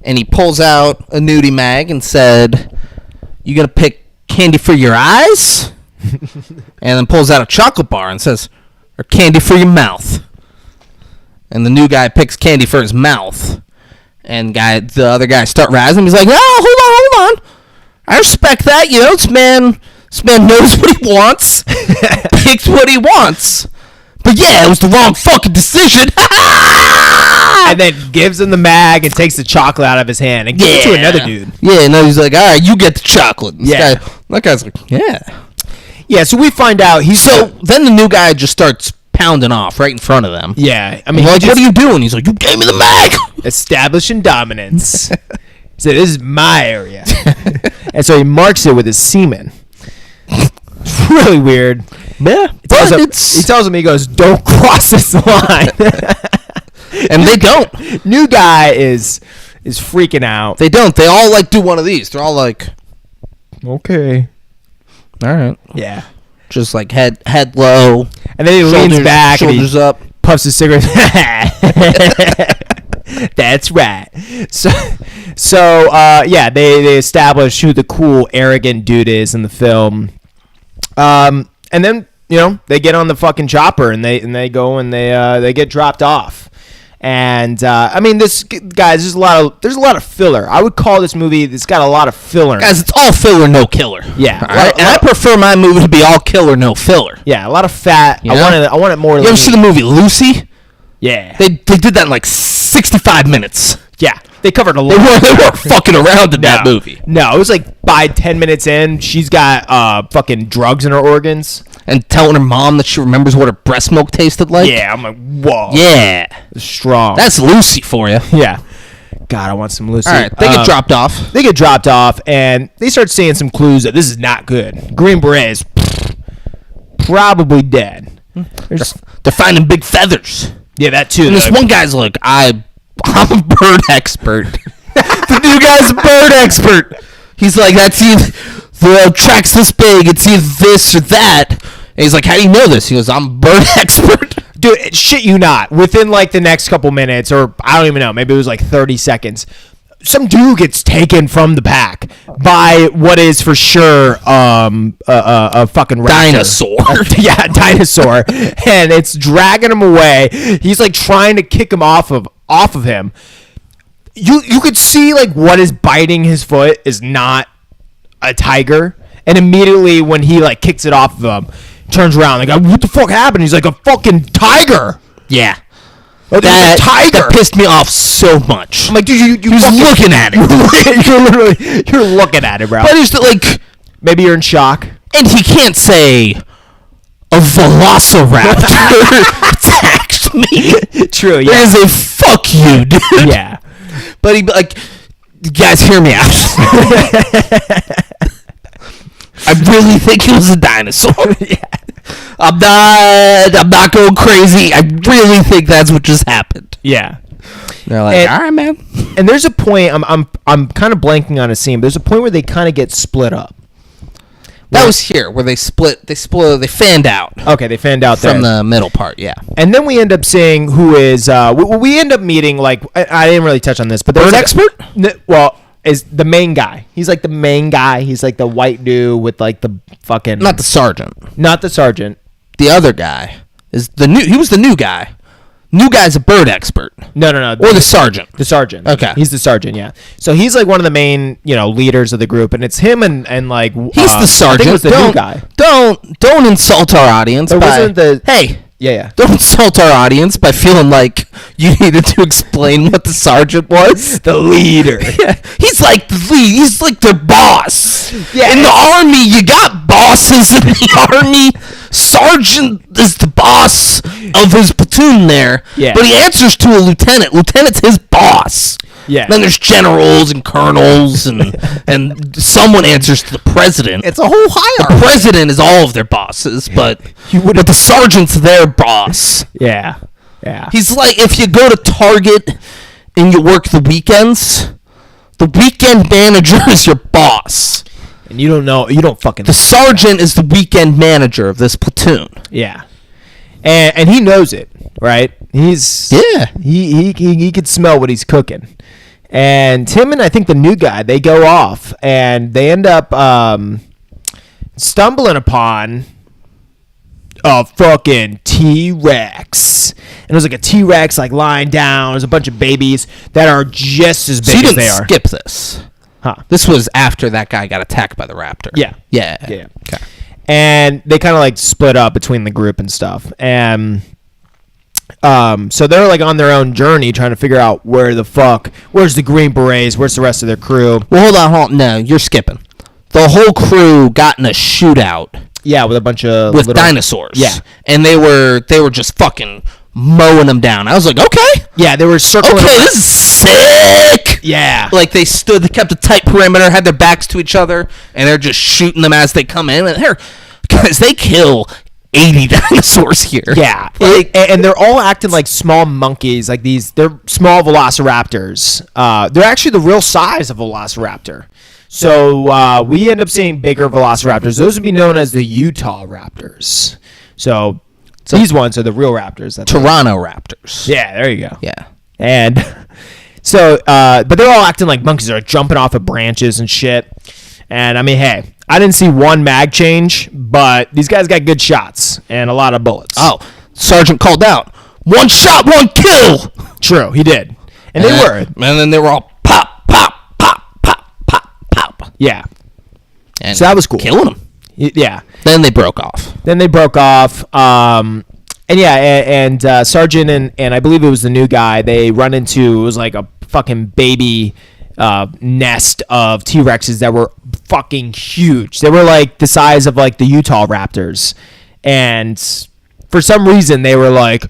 and he pulls out a nudie mag and said, "You gonna pick candy for your eyes?" And then pulls out a chocolate bar and says, "Or candy for your mouth." And the new guy picks candy for his mouth, and the other guy start razzing him. He's like, "No, hold on. I respect that. You know, this man knows what he wants, picks what he wants. But yeah, it was the wrong fucking decision." And then gives him the mag and takes the chocolate out of his hand and gives it to another dude. Yeah, no, he's like, all right, you get the chocolate. That guy's like, yeah. Yeah, so we find out then the new guy just starts pounding off right in front of them. Yeah, I mean, like, what are you doing? He's like, you gave me the mag. Establishing dominance. He said, this is my area. And so he marks it with his semen. It's really weird. Yeah, he tells him, he goes, "Don't cross this line." And they don't. New guy is freaking out. They don't. They all like do one of these. They're all like, okay, all right, yeah, just like head low, and then he leans back, shoulders up, puffs a cigarette. That's right. So yeah, they establish who the cool, arrogant dude is in the film. And then they get on the fucking chopper and they go and they get dropped off. And I mean, this guys, there's a lot of filler. I would call this movie. It's got a lot of filler. Guys, it's all filler, no killer. Yeah, I prefer my movie to be all killer, no filler. Yeah, a lot of fat. I want it more. You ever see the movie Lucy? Yeah, they did that in like 65 minutes. Yeah, they covered a lot. They weren't fucking around in that movie. No, it was like by 10 minutes in, she's got fucking drugs in her organs. And telling her mom that she remembers what her breast milk tasted like. Yeah, I'm like, whoa. Yeah. Strong. That's Lucy for you. Yeah. God, I want some Lucy. All right, they get dropped off. They get dropped off, and they start seeing some clues that this is not good. Green Berets, probably dead. They're finding big feathers. Yeah, that too. And this one guy's like, I'm a bird expert. The new guy's a bird expert. He's like, that's either the track's this big, it's either this or that. And he's like, how do you know this? He goes, I'm a bird expert. Dude, shit you not. Within like the next couple minutes, or I don't even know, maybe it was like 30 seconds, some dude gets taken from the pack by what is for sure a fucking raptor. Dinosaur. Yeah, dinosaur. And it's dragging him away. He's like trying to kick him off of him. You could see like what is biting his foot is not a tiger, and immediately when he like kicks it off of him, turns around like, what the fuck happened? He's like, a fucking tiger. Yeah. That tiger. That pissed me off so much. I'm like, dude, you're looking at it. you're looking at it, bro. But it's like, maybe you're in shock. And he can't say a velociraptor attacked me. True, yeah. That is a fuck you, dude. Yeah. But he like, guys, hear me out. I really think it was a dinosaur. Yeah. I'm not going crazy. I really think that's what just happened. Yeah. They're like, all right, man. And there's a point. I'm kind of blanking on a scene. But there's a point where they kind of get split up. That was here where they split. They fanned out. Okay, they fanned out from there. the middle part. Yeah. And then we end up seeing who is. We end up meeting like I didn't really touch on this, but there's Bird expert. Well, is the main guy. He's like the main guy. He's like the white dude with like the fucking. Not the sergeant. Not the sergeant. The other guy is the new. He was the new guy. New guy's a bird expert. No. Or the sergeant. The sergeant. Okay. He's the sergeant, yeah. So he's like one of the main, leaders of the group, and it's him and like he's the sergeant. I think it was the new guy. Don't insult our audience. Hey. Yeah. Don't insult our audience by feeling like you needed to explain what the sergeant was. The leader. Yeah. He's like the lead. He's like their boss. Yeah. In the army, you got bosses in the army. Sergeant is the boss of his platoon there. Yeah. But he answers to a lieutenant. Lieutenant's his boss. Yeah. Then there's generals and colonels and someone answers to the president. It's a whole hierarchy. The president is all of their bosses, but the sergeant's their boss. Yeah. Yeah. He's like, if you go to Target and you work the weekends, the weekend manager is your boss. And you don't fucking. The sergeant is the weekend manager of this platoon. Yeah. And he knows it, right? He could smell what he's cooking. And him and I think the new guy, they go off and they end up stumbling upon a fucking T-Rex. And it was like a T-Rex like lying down. There's a bunch of babies that are just as big as they are. Skip this. Huh. This was after that guy got attacked by the raptor. Yeah. Okay. And they kind of like split up between the group and stuff. And so they're like on their own journey trying to figure out where's the Green Berets, where's the rest of their crew. Well, hold on. No, you're skipping. The whole crew got in a shootout. Yeah, with a bunch of dinosaurs. Yeah. And they were just fucking mowing them down. I was like, okay. Yeah, they were circling. Okay, this is sick. Yeah. Like they kept a tight perimeter, had their backs to each other, and they're just shooting them as they come in. And guys, they kill 80 dinosaurs here. Yeah. And they're all acting like small monkeys, like they're small velociraptors. They're actually the real size of a velociraptor. So we end up seeing bigger velociraptors. Those would be known as the Utah Raptors. So these ones are the real raptors. Toronto Raptors. Yeah, there you go. Yeah. And so, but they're all acting like monkeys. They're jumping off of branches and shit. And I mean, hey, I didn't see one mag change, but these guys got good shots and a lot of bullets. Oh, Sergeant called out, 1 shot, 1 kill. True, he did. And they were. And then they were all pop, pop, pop, pop, pop, pop. Yeah. And so that was cool. Killing them. Yeah. Then they broke off. And yeah, and Sergeant and I believe it was the new guy, they run into, it was like a fucking baby nest of T-Rexes that were fucking huge. They were like the size of like the Utah Raptors. And for some reason they were like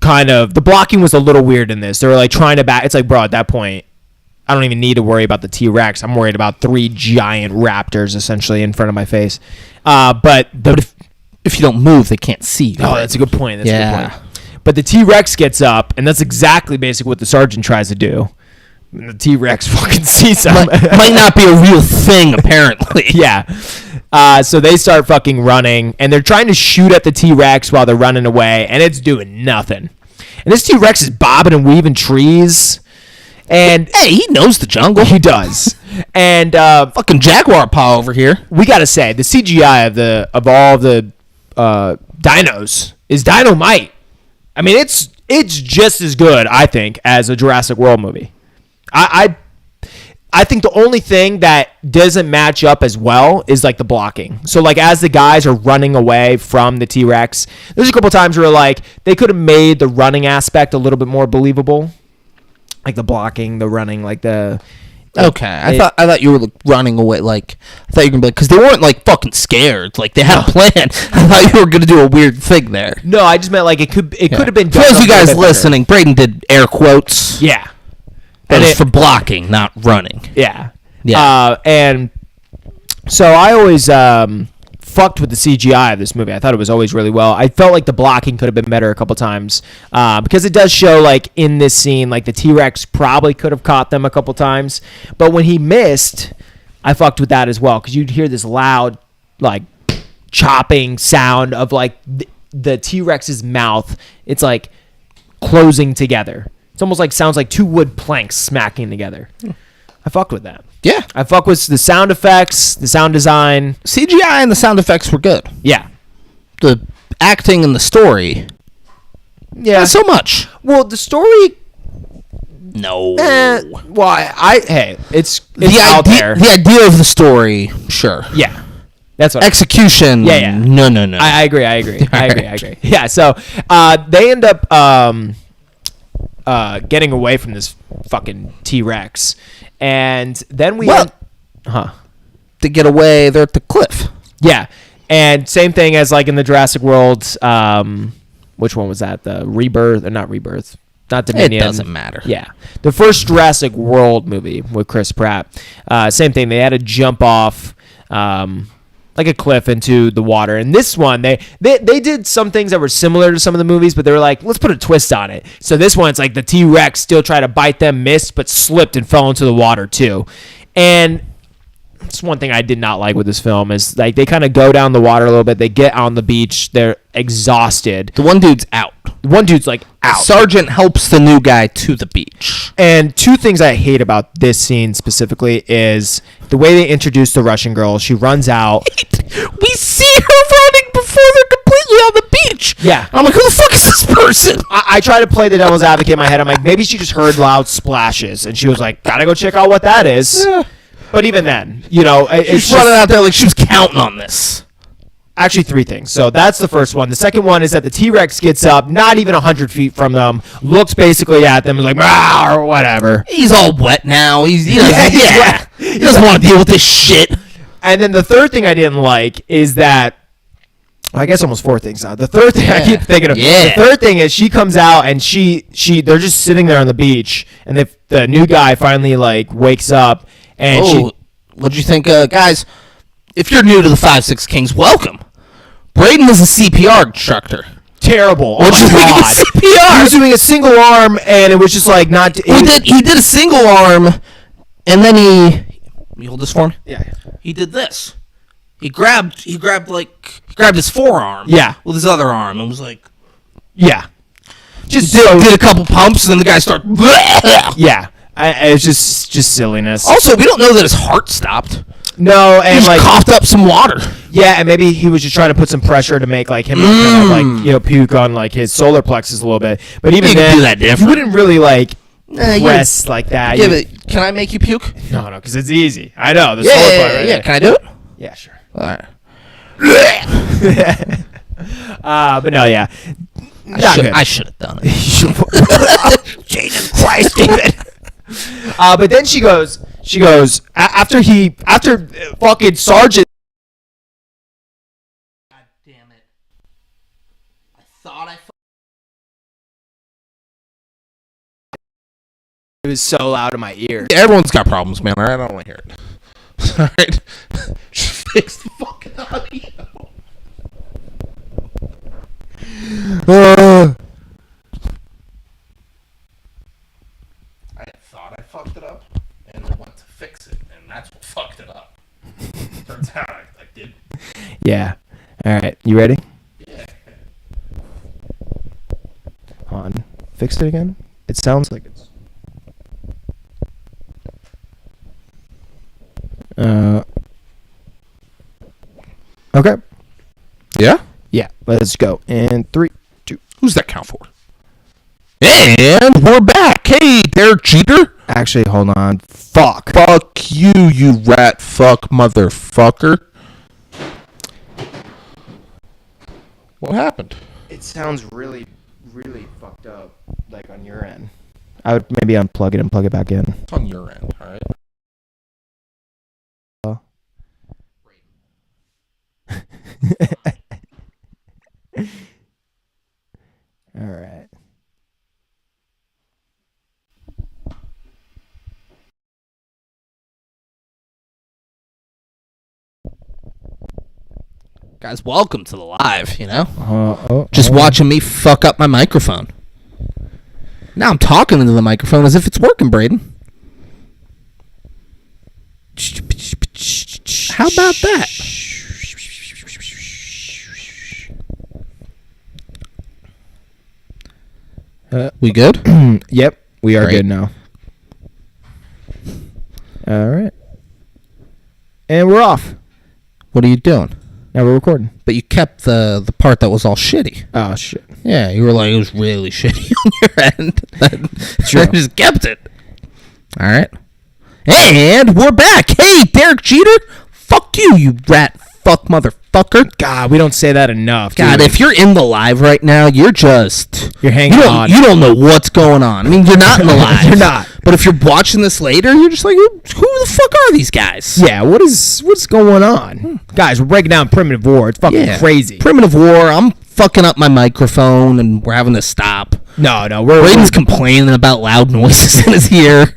kind of, the blocking was a little weird in this. They were like trying to back, it's like, bro, at that point, I don't even need to worry about the T-Rex. I'm worried about 3 giant raptors essentially in front of my face. But if you don't move, they can't see you. Oh, that's a good point. That's a good point. But the T-Rex gets up, and that's exactly basically what the sergeant tries to do. And the T-Rex fucking sees him. Might not be a real thing, apparently. Yeah. So they start fucking running, and they're trying to shoot at the T-Rex while they're running away, and it's doing nothing. And this T-Rex is bobbing and weaving trees. And hey, he knows the jungle. He does. And fucking jaguar paw over here. We gotta say, the CGI of all the dinos is dynamite. I mean, it's just as good, I think, as a Jurassic World movie. I think the only thing that doesn't match up as well is like the blocking. So like as the guys are running away from the T-Rex, there's a couple times where like they could have made the running aspect a little bit more believable. Like the blocking, the running, like the... Okay, I thought you were like, running away. Like I thought you were gonna be because they weren't like fucking scared. Like they had a plan. I thought you were gonna do a weird thing there. No, I just meant like it could have been. For those of you guys listening, Braden did air quotes. Yeah, and it's for blocking, not running. Yeah, yeah. And so I always fucked with the CGI of this movie. I thought it was always really well. I felt like the blocking could have been better a couple times because it does show like in this scene, like the T-Rex probably could have caught them a couple times. But when he missed, I fucked with that as well because you'd hear this loud like chopping sound of like the T-Rex's mouth. It's like closing together. It's almost like sounds like two wood planks smacking together. I fucked with that. Yeah. I fuck with the sound effects, the sound design. CGI and the sound effects were good. Yeah. The acting and the story, Yeah. not so much. Well, the story. No. Well, hey, it's The out idea, there. the idea of the story, sure. Yeah. That's what. Execution. Yeah. No. I agree. I agree. Yeah. So they end up getting away from this fucking T-Rex, and then we. To get away, they're at the cliff. Yeah, and same thing as like in the Jurassic World. Which one was that? The Rebirth or not Rebirth? Not Dominion. It doesn't matter. Yeah, the first Jurassic World movie with Chris Pratt. Same thing. They had to jump off like a cliff into the water. And this one, they did some things that were similar to some of the movies, but they were like, let's put a twist on it. So this one, it's like the T-Rex still tried to bite them, missed, but slipped and fell into the water too. And that's one thing I did not like with this film is like they kind of go down the water a little bit. They get on the beach. They're exhausted. The one dude's out. One dude's like out. Sergeant helps the new guy to the beach. And two things I hate about this scene specifically is the way they introduce the Russian girl. She runs out. We see her running before they're completely on the beach. Yeah. I'm like, who the fuck is this person? I try to play the devil's advocate in my head. I'm like, maybe she just heard loud splashes and she was like, gotta go check out what that is. Yeah. But even then, you know, it's She's running out there like she was counting on this. actually three things. So that's the first one. The second one is that the T-Rex gets up, not even 100 feet from them, looks basically at them, and is like, "Rah," or whatever. He's all wet now. He doesn't want to deal with this shit. And then the third thing I didn't like is that, I guess almost four things now. The third thing I keep thinking of. Yeah. The third thing is she comes out and they're just sitting there on the beach, and the new guy finally like wakes up, and what'd you think, guys? If you're new to the 5-6 Kings, welcome. Braden is a CPR instructor. terrible. Oh What'd you think of CPR? He was doing a single arm, and it was just like not. He did a single arm, and then you hold this for me? Yeah. He did this. He grabbed his forearm. Yeah. With his other arm and was like, Yeah. Just did a couple pumps, and then the guy started. Yeah. It's just silliness. Also, we don't know that his heart stopped. No, He and just like coughed up some water. yeah, and maybe he was just trying to put some pressure to make like him kind of like puke on like his solar plexus a little bit. But even You can then, do that different. you wouldn't really like You press like that. Give it. Can I make you puke? No, because it's easy. I know the Yeah, solar yeah, plex right there. Can I do it? Yeah, sure. All right. But no, yeah. Not good. I should have done it. Jesus Christ, David. But then she goes after fucking Sergeant. God damn it! I thought It was so loud in my ear. Everyone's got problems, man. All right, I don't want to hear it. All right, just fix the fucking audio. I thought I fucked it up, and I went to fix it, and that's what fucked it up. Turns out I did. Yeah. All right. You ready? Yeah. Hold on. Fix it again. It sounds like it's. Okay. Yeah? Yeah. Let's go. And 3, 2. Who's that count for? And we're back. Hey, Derek Jeter. Actually, hold on. Fuck. Fuck you, you rat fuck motherfucker. What happened? It sounds really, really fucked up, like on your end. I would maybe unplug it and plug it back in. It's on your end, alright? All right. Guys, welcome to the live, you know? Just watching me fuck up my microphone. Now I'm talking into the microphone as if it's working, Braden. How about that? We good? Yep, we are Great. good now. All right. And we're off. What are you doing? Now we're recording. But you kept the part that was all shitty. Oh, shit. Yeah, you were like, it was really shitty on your end. True. I just kept it. All right. And we're back. Hey, Derek Jeter. Fuck you, you rat fuck motherfucker. God, we don't say that enough. God, if you're in the live right now, you're hanging on. You don't know what's going on. I mean, you're not in the live. You're not. But if you're watching this later, you're just like, who the fuck are these guys? Yeah, what's going on? Guys, we're breaking down Primitive War. It's fucking crazy. Primitive War. I'm fucking up my microphone, and we're having to stop. No, Braden's complaining about loud noises in his ear.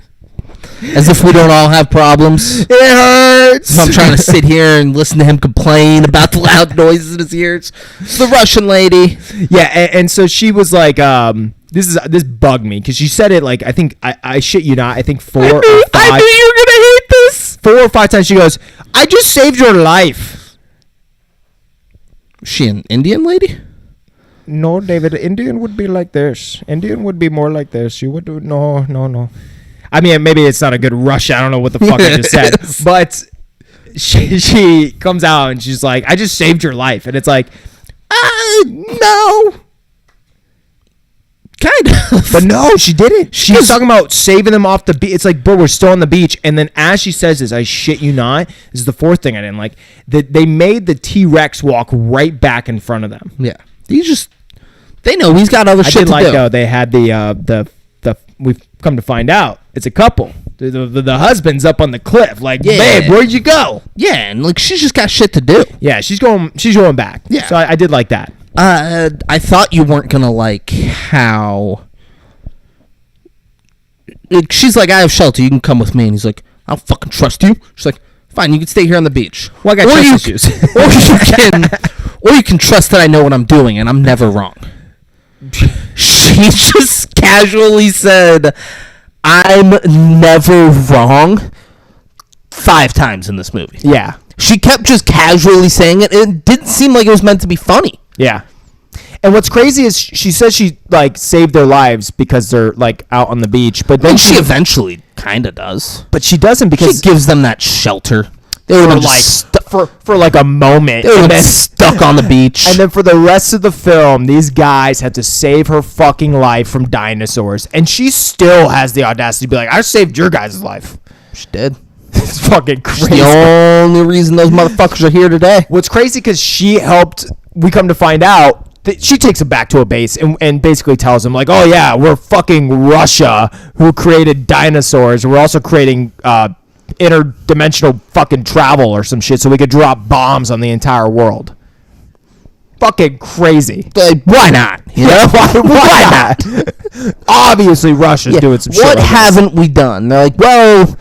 As if we don't all have problems. It hurts. So I'm trying to sit here and listen to him complain about the loud noises in his ears. It's the Russian lady. Yeah, and so she was like, this bugged me because she said it like, I think, I shit you not, I think 4 or 5. I knew you were going to hate this. 4 or 5 times she goes, I just saved your life. Is she an Indian lady? No, David, Indian would be like this. Indian would be more like this. You would do, no. I mean, maybe it's not a good Russian. I don't know what the fuck I just said. But she comes out and she's like, I just saved your life. And it's like, no. Kind of. But no, she didn't. She's talking about saving them off the beach. It's like, bro, we're still on the beach. And then as she says this, I shit you not, this is the fourth thing I didn't like. That they made the T-Rex walk right back in front of them. Yeah. They know he's got other shit to do. Though, they had the we've come to find out, it's a couple. The husband's up on the cliff, like, babe, where'd you go? Yeah, and like she's just got shit to do. Yeah, she's going back. Yeah. So I did like that. I thought you weren't gonna like how she's like, I have shelter, you can come with me, and he's like, I don't fucking trust you. She's like, fine, you can stay here on the beach. Well, I got trust issues. or you can trust that I know what I'm doing and I'm never wrong. She just casually said, I'm never wrong 5 times in this movie. Yeah. She kept just casually saying it. It didn't seem like it was meant to be funny. Yeah. And what's crazy is she says she like saved their lives because they're like out on the beach, but then she eventually kind of does. But she doesn't because she gives them that shelter. They were like for like a moment. They were stuck on the beach. And then for the rest of the film, these guys had to save her fucking life from dinosaurs, and she still has the audacity to be like, "I saved your guys' life." She did. It's fucking crazy. It's the only reason those motherfuckers are here today. What's crazy because she helped. We come to find out that she takes him back to a base and basically tells him like, "Oh yeah, we're fucking Russia who created dinosaurs. We're also creating interdimensional fucking travel or some shit so we could drop bombs on the entire world." Fucking crazy. Why not? You know? Why not? Obviously Russia's doing some shit. What like haven't we done? They're like, well,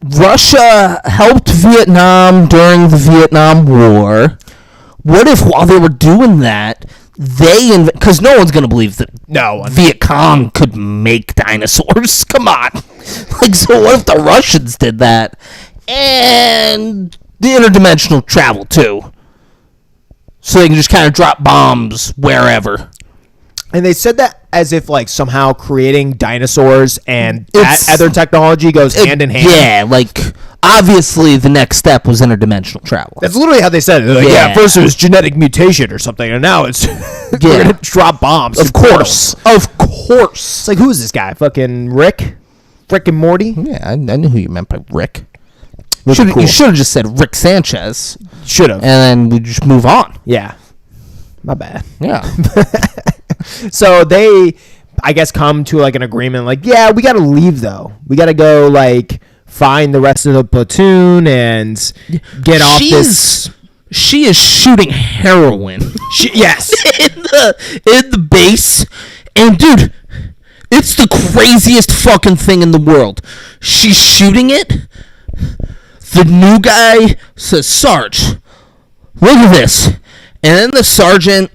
Russia helped Vietnam during the Vietnam War. What if while they were doing that, because no one's going to believe that Viet Cong could make dinosaurs. Come on. Like, so what if the Russians did that? And the interdimensional travel, too. So they can just kind of drop bombs wherever. And they said that as if, like, somehow creating dinosaurs and that other technology goes hand in hand. Yeah, like, obviously the next step was interdimensional travel. That's literally how they said it. They're like, yeah, first it was genetic mutation or something, and now it's we're going to drop bombs. Of course. Of course. It's like, who is this guy? Fucking Rick? Rick and Morty? Yeah, I knew who you meant by Rick. You should have just said Rick Sanchez. Should have. And then we just move on. Yeah. My bad. Yeah. So they, I guess, come to like an agreement. Like, yeah, we got to leave though. We got to go like find the rest of the platoon and get off this. She is shooting heroin. Yes. in the base, and dude, it's the craziest fucking thing in the world. She's shooting it. The new guy says, Sarge, look at this. And then the sergeant,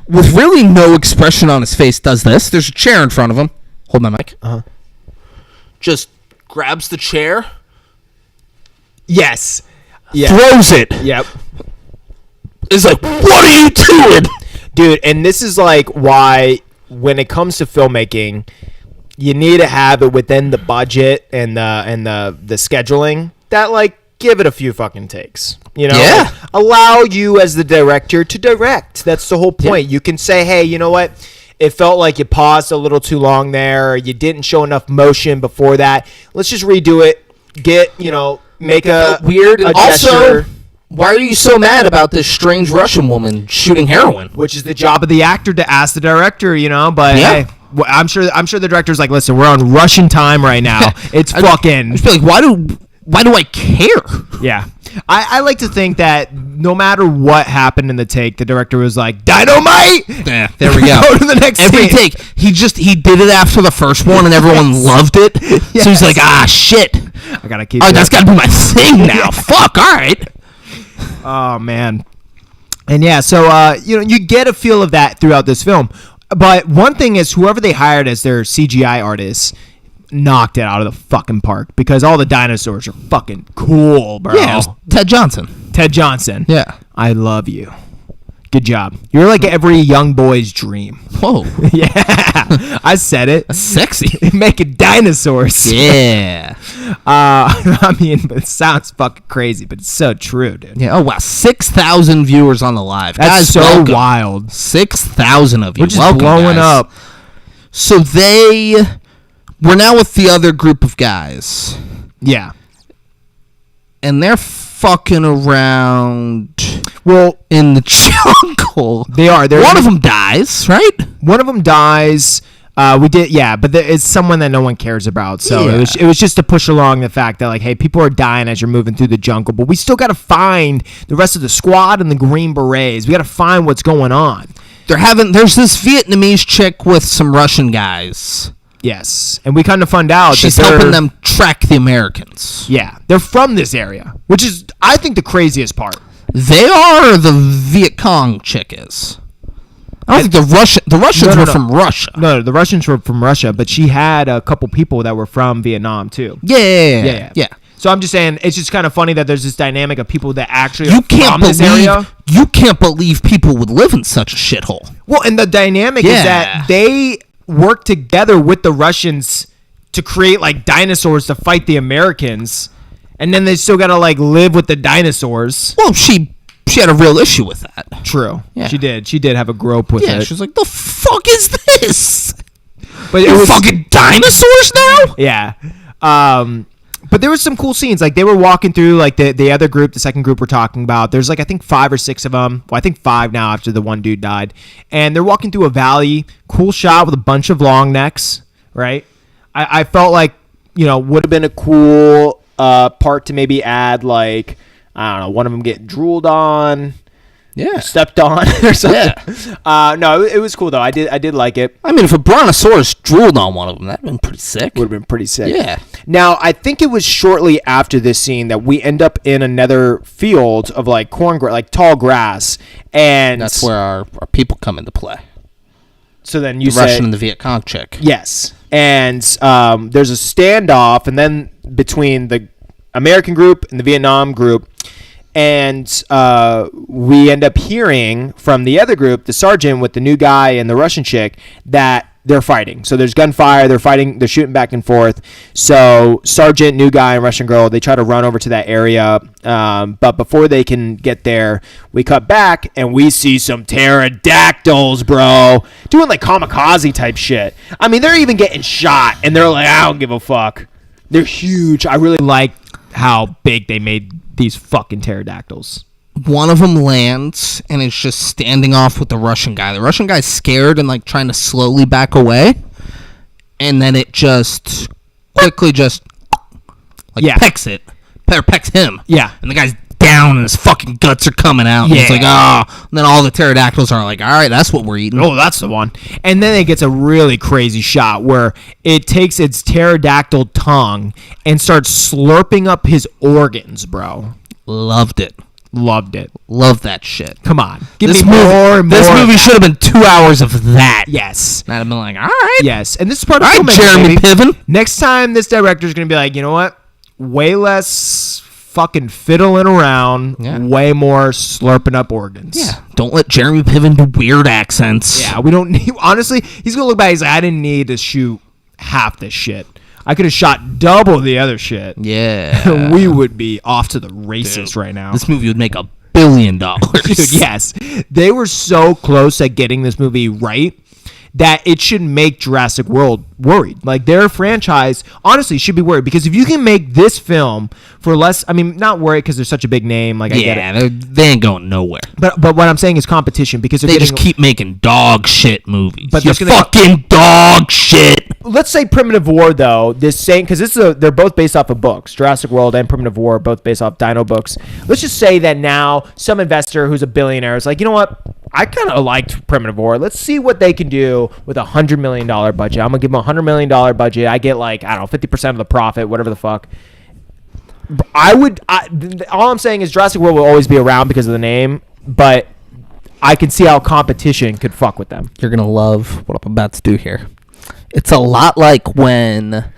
with really no expression on his face, does this. There's a chair in front of him. Hold my mic. Just grabs the chair. Yes. Yeah. Throws it. Yep. Is like, what are you doing? Dude, and this is like why when it comes to filmmaking, you need to have it within the budget and the scheduling that like give it a few fucking takes. You know? Yeah. Like, allow you as the director to direct. That's the whole point. Yeah. You can say, hey, you know what? It felt like you paused a little too long there, or you didn't show enough motion before that. Let's just redo it. Make a weird. a Also, gesture. why are you so mad about this strange Russian woman shooting heroin? Which is the job of the actor to ask the director, you know. But Yeah. hey, I'm sure the director's like, listen, we're on Russian time right now. It's fucking. I just feel like, why do I care? Yeah. I like to think that no matter what happened in the take, the director was like, dynamite! Yeah, there we go. Go to the next Every scene. take, he did it after the first one, and everyone loved it. Yes. So he's like, shit. I gotta keep All right, it. that's got to be my thing now. Fuck, all right. Oh, man. And yeah, so, you get a feel of that throughout this film. But one thing is, whoever they hired as their CGI artists knocked it out of the fucking park because all the dinosaurs are fucking cool, bro. Yeah, it was Ted Johnson. Ted Johnson. Yeah. I love you. Good job. You're like every young boy's dream. Whoa. Yeah. I said it. Sexy. Making dinosaurs. Yeah. I mean, it sounds fucking crazy, but it's so true, dude. Yeah. Oh, wow. 6,000 viewers on the live. That's guys, so welcome. wild. 6,000 of you. We're just Welcome, blowing guys. up. So we're now with the other group of guys. Yeah. And they're fucking around Well, in the jungle. they are. One of them dies, right? One of them dies. But it's someone that no one cares about. So Yeah. it was just to push along the fact that like, hey, people are dying as you're moving through the jungle, but we still got to find the rest of the squad and the Green Berets. We got to find what's going on. There's this Vietnamese chick with some Russian guys. Yes, and we kind of find out She's that helping them track the Americans. Yeah, they're from this area, which is, I think, the craziest part. They are the Viet Cong chick is. I don't think the Russians were from Russia. No, the Russians were from Russia, but she had a couple people that were from Vietnam too. Yeah. So I'm just saying, it's just kind of funny that there's this dynamic of people that actually You are can't from this area. You can't believe people would live in such a shithole. Well, and the dynamic is that they work together with the Russians to create like dinosaurs to fight the Americans, and then they still gotta like live with the dinosaurs. Well, she had a real issue with that. True. Yeah. She did have a grope with Yeah, it. she was like, "The fuck is this? But You fucking dinosaurs now?" Yeah. But there was some cool scenes. Like they were walking through like the other group, the second group we're talking about. There's like I think 5 or 6 of them. Well, I think 5 now after the one dude died. And they're walking through a valley. Cool shot with a bunch of long necks, right? I felt like, would have been a cool part to maybe add like, I don't know, one of them getting drooled on. Yeah. Stepped on or something. Yeah. No, it was cool though. I did like it. I mean, if a brontosaurus drooled on one of them, that'd been pretty sick. Would have been pretty sick. Yeah. Now, I think it was shortly after this scene that we end up in another field of like like tall grass, and That's where our people come into play. So then you The Russian and the Viet Cong chick. yes, and there's a standoff, and then between the American group and the Vietnam group. And we end up hearing from the other group, the sergeant with the new guy and the Russian chick, that they're fighting. So there's gunfire. They're fighting. They're shooting back and forth. So sergeant, new guy, and Russian girl, they try to run over to that area. But before they can get there, we cut back and we see some pterodactyls, bro, doing like kamikaze type shit. I mean, they're even getting shot, and they're like, I don't give a fuck. They're huge. I really like how big they made these fucking pterodactyls. One of them lands and is just standing off with the Russian guy. The Russian guy's scared and like trying to slowly back away, and then it just quickly just like pecks him. Yeah. And the guy's down and his fucking guts are coming out. And it's like, oh. And then all the pterodactyls are like, all right, that's what we're eating. Oh, that's the one. And then it gets a really crazy shot where it takes its pterodactyl tongue and starts slurping up his organs, bro. Loved it. Loved it. Love that shit. Come on. Give This me movie, more and more. This movie should have been 2 hours of that. Yes. And I'd have been like, all right. Yes. And this is part of All right, filmmaking, Jeremy baby. Piven. Next time, this director's going to be like, you know what? Way less fucking fiddling around. Yeah. Way more slurping up organs. Yeah. Don't let Jeremy Piven do weird accents. Yeah, we don't need... Honestly, he's going to look back. He's like, I didn't need to shoot half this shit. I could have shot double the other shit. Yeah. We would be off to the races right now. This movie would make $1 billion. Dude, yes. They were so close at getting this movie right that it should make Jurassic World worried. Like, their franchise, honestly, should be worried. Because if you can make this film for less... I mean, not worried because they're such a big name. Like, I get it. They ain't going nowhere. But what I'm saying is competition. Because They just keep making dog shit movies. But You're there's gonna- fucking dog shit. Let's say Primitive War, though, this same, because they're both based off of books. Jurassic World and Primitive War are both based off dino books. Let's just say that now some investor who's a billionaire is like, you know what? I kind of liked Primitive War. Let's see what they can do with a $100 million budget. I'm going to give them a $100 million budget. I get like, I don't know, 50% of the profit, whatever the fuck. All I'm saying is Jurassic World will always be around because of the name, but I can see how competition could fuck with them. You're going to love what I'm about to do here. It's a lot like when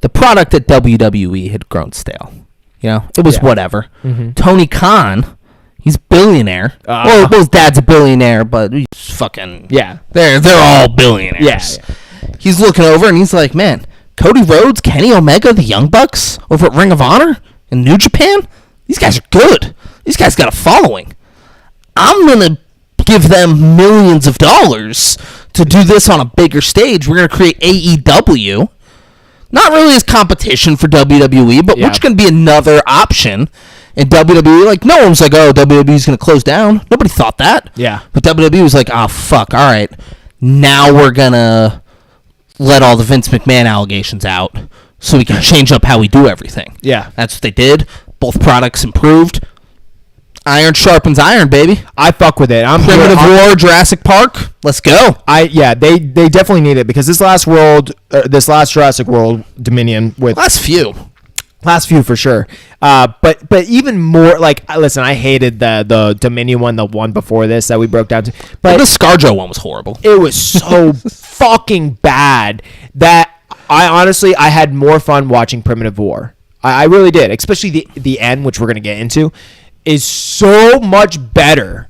the product at WWE had grown stale. You know, it was whatever. Mm-hmm. Tony Khan, he's a billionaire. Well, his dad's a billionaire, but he's fucking... Yeah. They're all billionaires. Yeah. He's looking over and he's like, man, Cody Rhodes, Kenny Omega, the Young Bucks over at Ring of Honor in New Japan, these guys are good. These guys got a following. I'm going to give them millions of dollars to do this on a bigger stage. We're going to create AEW. Not really as competition for WWE, but which can be another option in WWE. Like, no one's like, oh, WWE's going to close down. Nobody thought that. Yeah. But WWE was like, oh, fuck, all right. Now we're going to let all the Vince McMahon allegations out so we can change up how we do everything. Yeah. That's what they did. Both products improved. Iron sharpens iron, baby. I fuck with it. Primitive War, Jurassic Park. Let's go. They definitely need it because this last Jurassic World Dominion with Last few for sure. But even more like, listen, I hated the Dominion one, the one before this that we broke down to. But the ScarJo one was horrible. It was so fucking bad that I had more fun watching Primitive War. I really did, especially the end, which we're gonna get into, is so much better.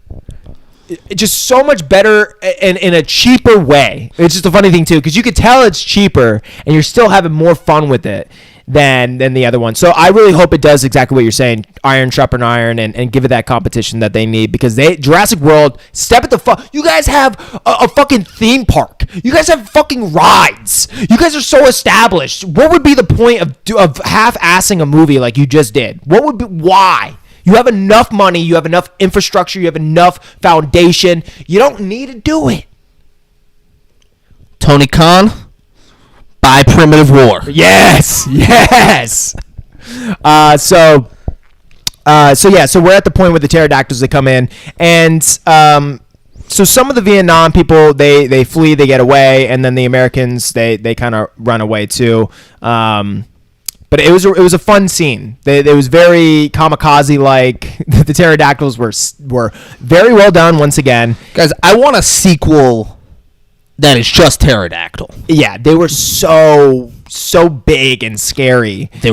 Just so much better in a cheaper way. It's just a funny thing too, because you could tell it's cheaper and you're still having more fun with it than the other one. So I really hope it does exactly what you're saying, iron sharpen iron, and give it that competition that they need, because Jurassic World, step at the fuck. You guys have a fucking theme park. You guys have fucking rides. You guys are so established. What would be the point of half-assing a movie like you just did? Why? You have enough money, you have enough infrastructure, you have enough foundation. You don't need to do it. Tony Khan, buy Primitive War. Yes. So we're at the point where the pterodactyls, they come in, and so some of the Vietnam people, they flee, they get away, and then the Americans, they kind of run away too. But it was a fun scene. It was very kamikaze-like. The pterodactyls were very well done once again. Guys, I want a sequel that is just pterodactyl. Yeah, they were so big and scary. They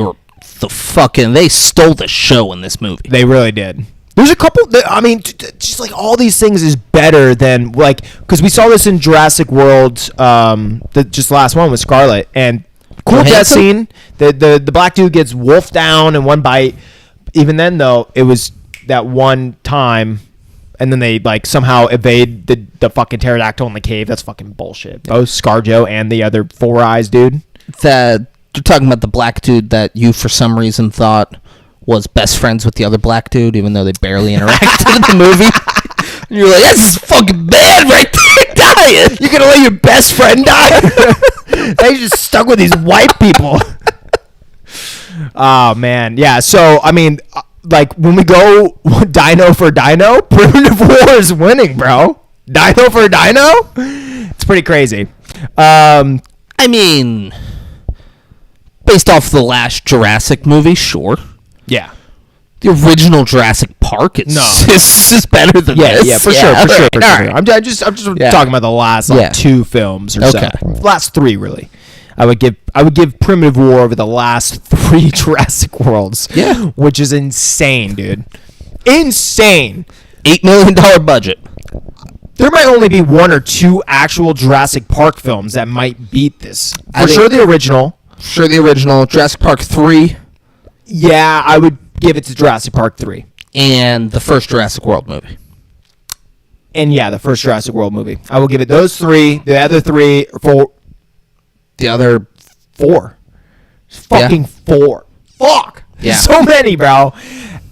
stole the show in this movie. They really did. There's a couple, just like all these things is better than, like, because we saw this in Jurassic World, the last one with Scarlet, and cool death scene. The black dude gets wolfed down in one bite. Even then, though, it was that one time, and then they like somehow evade the fucking pterodactyl in the cave. That's fucking bullshit. Both ScarJo and the other Four Eyes dude. You're talking about the black dude that you for some reason thought was best friends with the other black dude, even though they barely interacted in the movie. And you're like, that's fucking bad right there, dying. You're gonna let your best friend die? They just stuck with these white people. Oh man, yeah. So I mean, like when we go dino for dino, Primitive War is winning, bro. Dino for dino, it's pretty crazy. I mean, based off the last Jurassic movie, sure. Yeah. The original Jurassic Park is better than this. Yeah, for sure. Right. I'm just talking about the last two films or so. Last three, really. I would give Primitive War over the last three Jurassic Worlds. Yeah. Which is insane, dude. Insane. $8 million budget. There might only be one or two actual Jurassic Park films that might beat this. For sure the original. Jurassic Park 3. Yeah, I would give it to Jurassic Park 3. And the first Jurassic World movie. And yeah, the first Jurassic World movie. I will give it those three. The other three, four. The other 4. Fucking 4. Fuck. Yeah. So many, bro.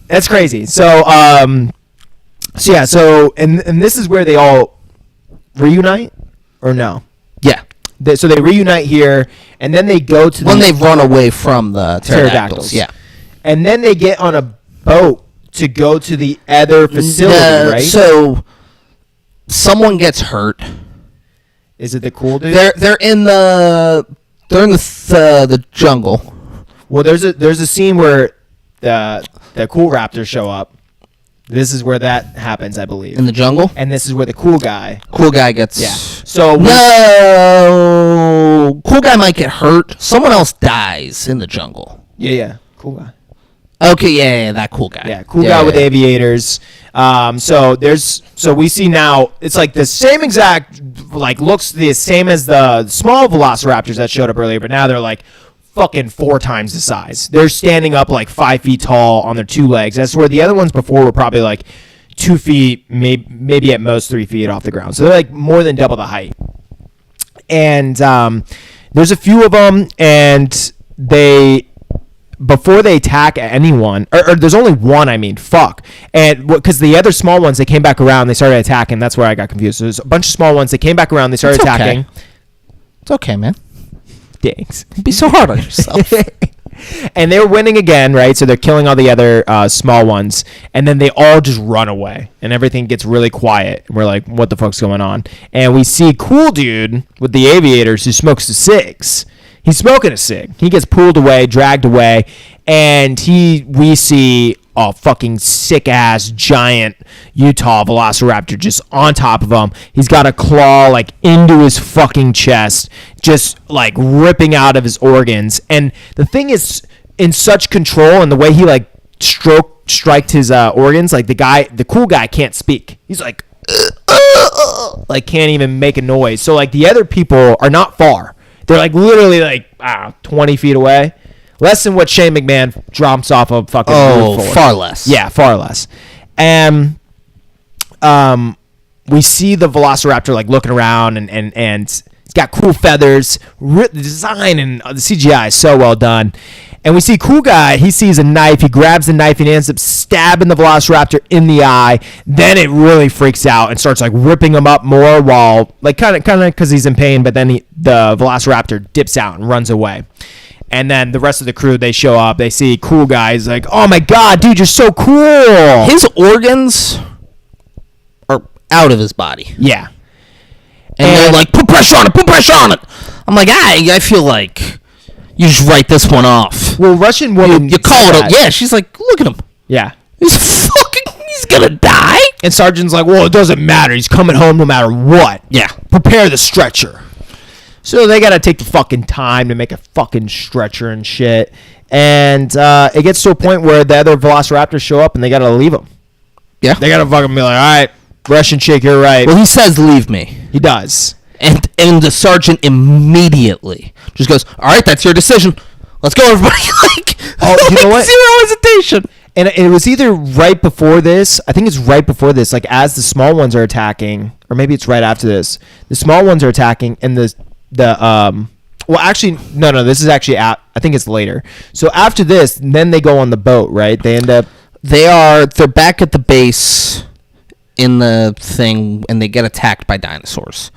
That's crazy. So this is where they all reunite, or no? Yeah. So they reunite here, and then they go to when they run away from the pterodactyls. Yeah. And then they get on a boat to go to the other facility, right? So someone gets hurt. Is it the cool dude? They're in the jungle. Well, there's a scene where the cool raptors show up. This is where that happens, I believe. In the jungle? And this is where the cool guy gets... Yeah. So... No! Cool guy might get hurt. Someone else dies in the jungle. Yeah. Cool guy. Okay, yeah, that cool guy. Yeah, cool guy with aviators. So we see now, it's like the same exact, like, looks the same as the small velociraptors that showed up earlier, but now they're like fucking 4 times the size. They're standing up like 5 feet tall on their 2 legs. That's where the other ones before were probably like 2 feet, maybe at most 3 feet off the ground. So they're like more than double the height. And there's a few of them, and before they attack anyone, or there's only one, and because the other small ones, they came back around, they started attacking. That's where I got confused. So there's a bunch of small ones, they came back around, they started attacking. Okay. It's okay, man. Thanks. Don't be so hard on yourself. And they're winning again, right? So they're killing all the other small ones, and then they all just run away, and everything gets really quiet. And we're like, what the fuck's going on? And we see cool dude with the aviators who smokes the cigs. He's smoking a cig. He gets pulled away, dragged away, and we see a fucking sick-ass giant Utah velociraptor just on top of him. He's got a claw, like, into his fucking chest, just, like, ripping out of his organs. And the thing is in such control, and the way he, like, striked his organs, like, the cool guy can't speak. He's like, like, can't even make a noise. So, like, the other people are not far. They're like literally like 20 feet away. Less than what Shane McMahon drops off of fucking roof for. Far less. Yeah, far less. And we see the velociraptor like looking around and it's got cool feathers. The design and the CGI is so well done. And we see cool guy, he sees a knife, he grabs the knife and he ends up stabbing the velociraptor in the eye. Then it really freaks out and starts like ripping him up more while like kind of because he's in pain, but then the velociraptor dips out and runs away. And then the rest of the crew, they show up, they see cool guy, he's like, oh my god, dude, you're so cool. His organs are out of his body. Yeah. And they're like, put pressure on it. I'm like, I feel like you just write this one off. Well, Russian woman... You call it up. Yeah, she's like, look at him. Yeah. He's gonna die. And Sergeant's like, well, it doesn't matter. He's coming home no matter what. Yeah. Prepare the stretcher. So they gotta take the fucking time to make a fucking stretcher and shit. And it gets to a point where the other velociraptors show up and they gotta leave him. Yeah. They gotta fucking be like, all right, Russian chick, you're right. Well, he says leave me. He does. And the sergeant immediately just goes, all right, that's your decision. Let's go, everybody. You know what? Zero hesitation. And it was either right before this. I think it's right before this. Like as the small ones are attacking, or maybe it's right after this. The small ones are attacking, and well, actually, no. This is actually I think it's later. So after this, then they go on the boat, right? They end up. They're back at the base in the thing, and they get attacked by dinosaurs.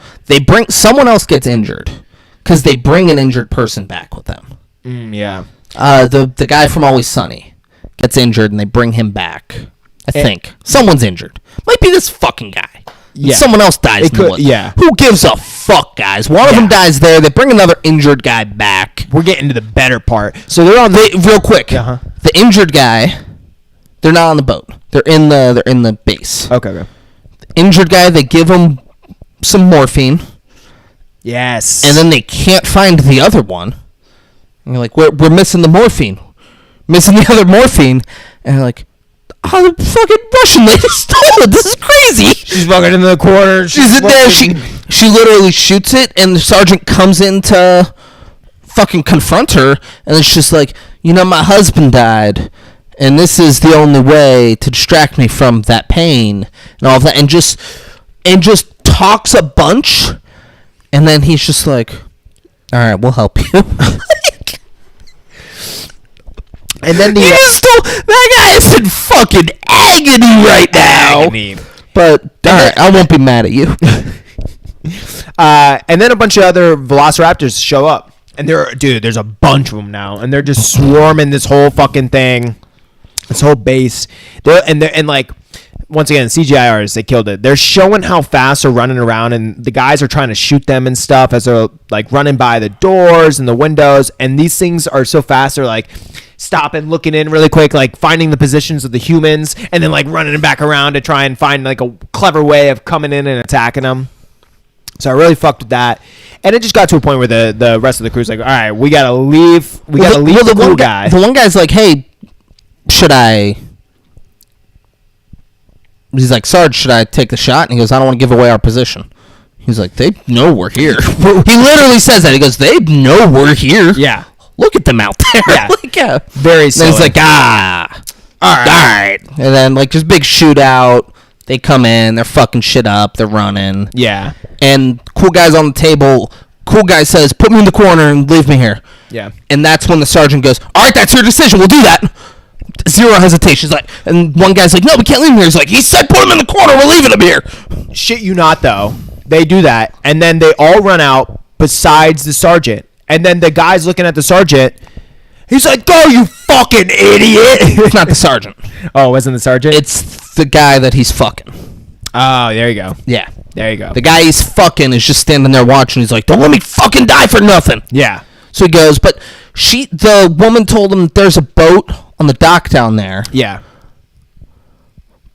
Someone else gets injured because they bring an injured person back with them. Yeah. The guy from Always Sunny gets injured, and they bring him back. I think someone's injured. Might be this fucking guy. Yeah. Someone else dies in the woods. Yeah. Who gives a fuck, guys? One of them dies there. They bring another injured guy back. We're getting to the better part. So they're on real quick. Uh-huh. The injured guy They're not on the boat. They're in the base. Okay. Injured guy, they give him some morphine. Yes. And then they can't find the other one. And you're like, we're missing the morphine. Missing the other morphine. And they're like, oh, the fucking Russian lady stole it. This is crazy. She's fucking in the corner. She's in there. She literally shoots it, and the sergeant comes in to fucking confront her. And it's just like, my husband died. And this is the only way to distract me from that pain and all of that. And just talks a bunch. And then he's just like, all right, we'll help you. And then that guy is in fucking agony right now. Agony. But, all right, I won't be mad at you. And then a bunch of other velociraptors show up. And there's a bunch of them now. And they're just swarming this whole fucking thing. This whole base. And like, once again, CGI artists, they killed it. They're showing how fast they're running around, and the guys are trying to shoot them and stuff as they're like running by the doors and the windows. And these things are so fast, they're like stopping, looking in really quick, like finding the positions of the humans, and then like running back around to try and find like a clever way of coming in and attacking them. So I really fucked with that. And it just got to a point where the rest of the crew's like, all right, we gotta leave. We gotta leave the crew guy. The one guy's like, hey, should I? He's like, Sarge, should I take the shot? And he goes, I don't want to give away our position. He's like, they know we're here. He literally says that. He goes, they know we're here. Yeah. Look at them out there. Yeah. Like, yeah. Very silly. And he's like, all right. And then, like, just big shootout. They come in. They're fucking shit up. They're running. Yeah. And cool guy's on the table. Cool guy says, put me in the corner and leave me here. Yeah. And that's when the sergeant goes, all right, that's your decision. We'll do that. Zero hesitation. Like, and one guy's like, no, we can't leave him here. He's like, he said put him in the corner. We're leaving him here. Shit you not, though. They do that. And then they all run out besides the sergeant. And then the guy's looking at the sergeant. He's like, go, you fucking idiot. It's not the sergeant. Oh, it wasn't the sergeant? It's the guy that he's fucking. Oh, there you go. Yeah. There you go. The guy he's fucking is just standing there watching. He's like, don't let me fucking die for nothing. Yeah. So he goes, but the woman told him there's a boat on the dock down there. Yeah.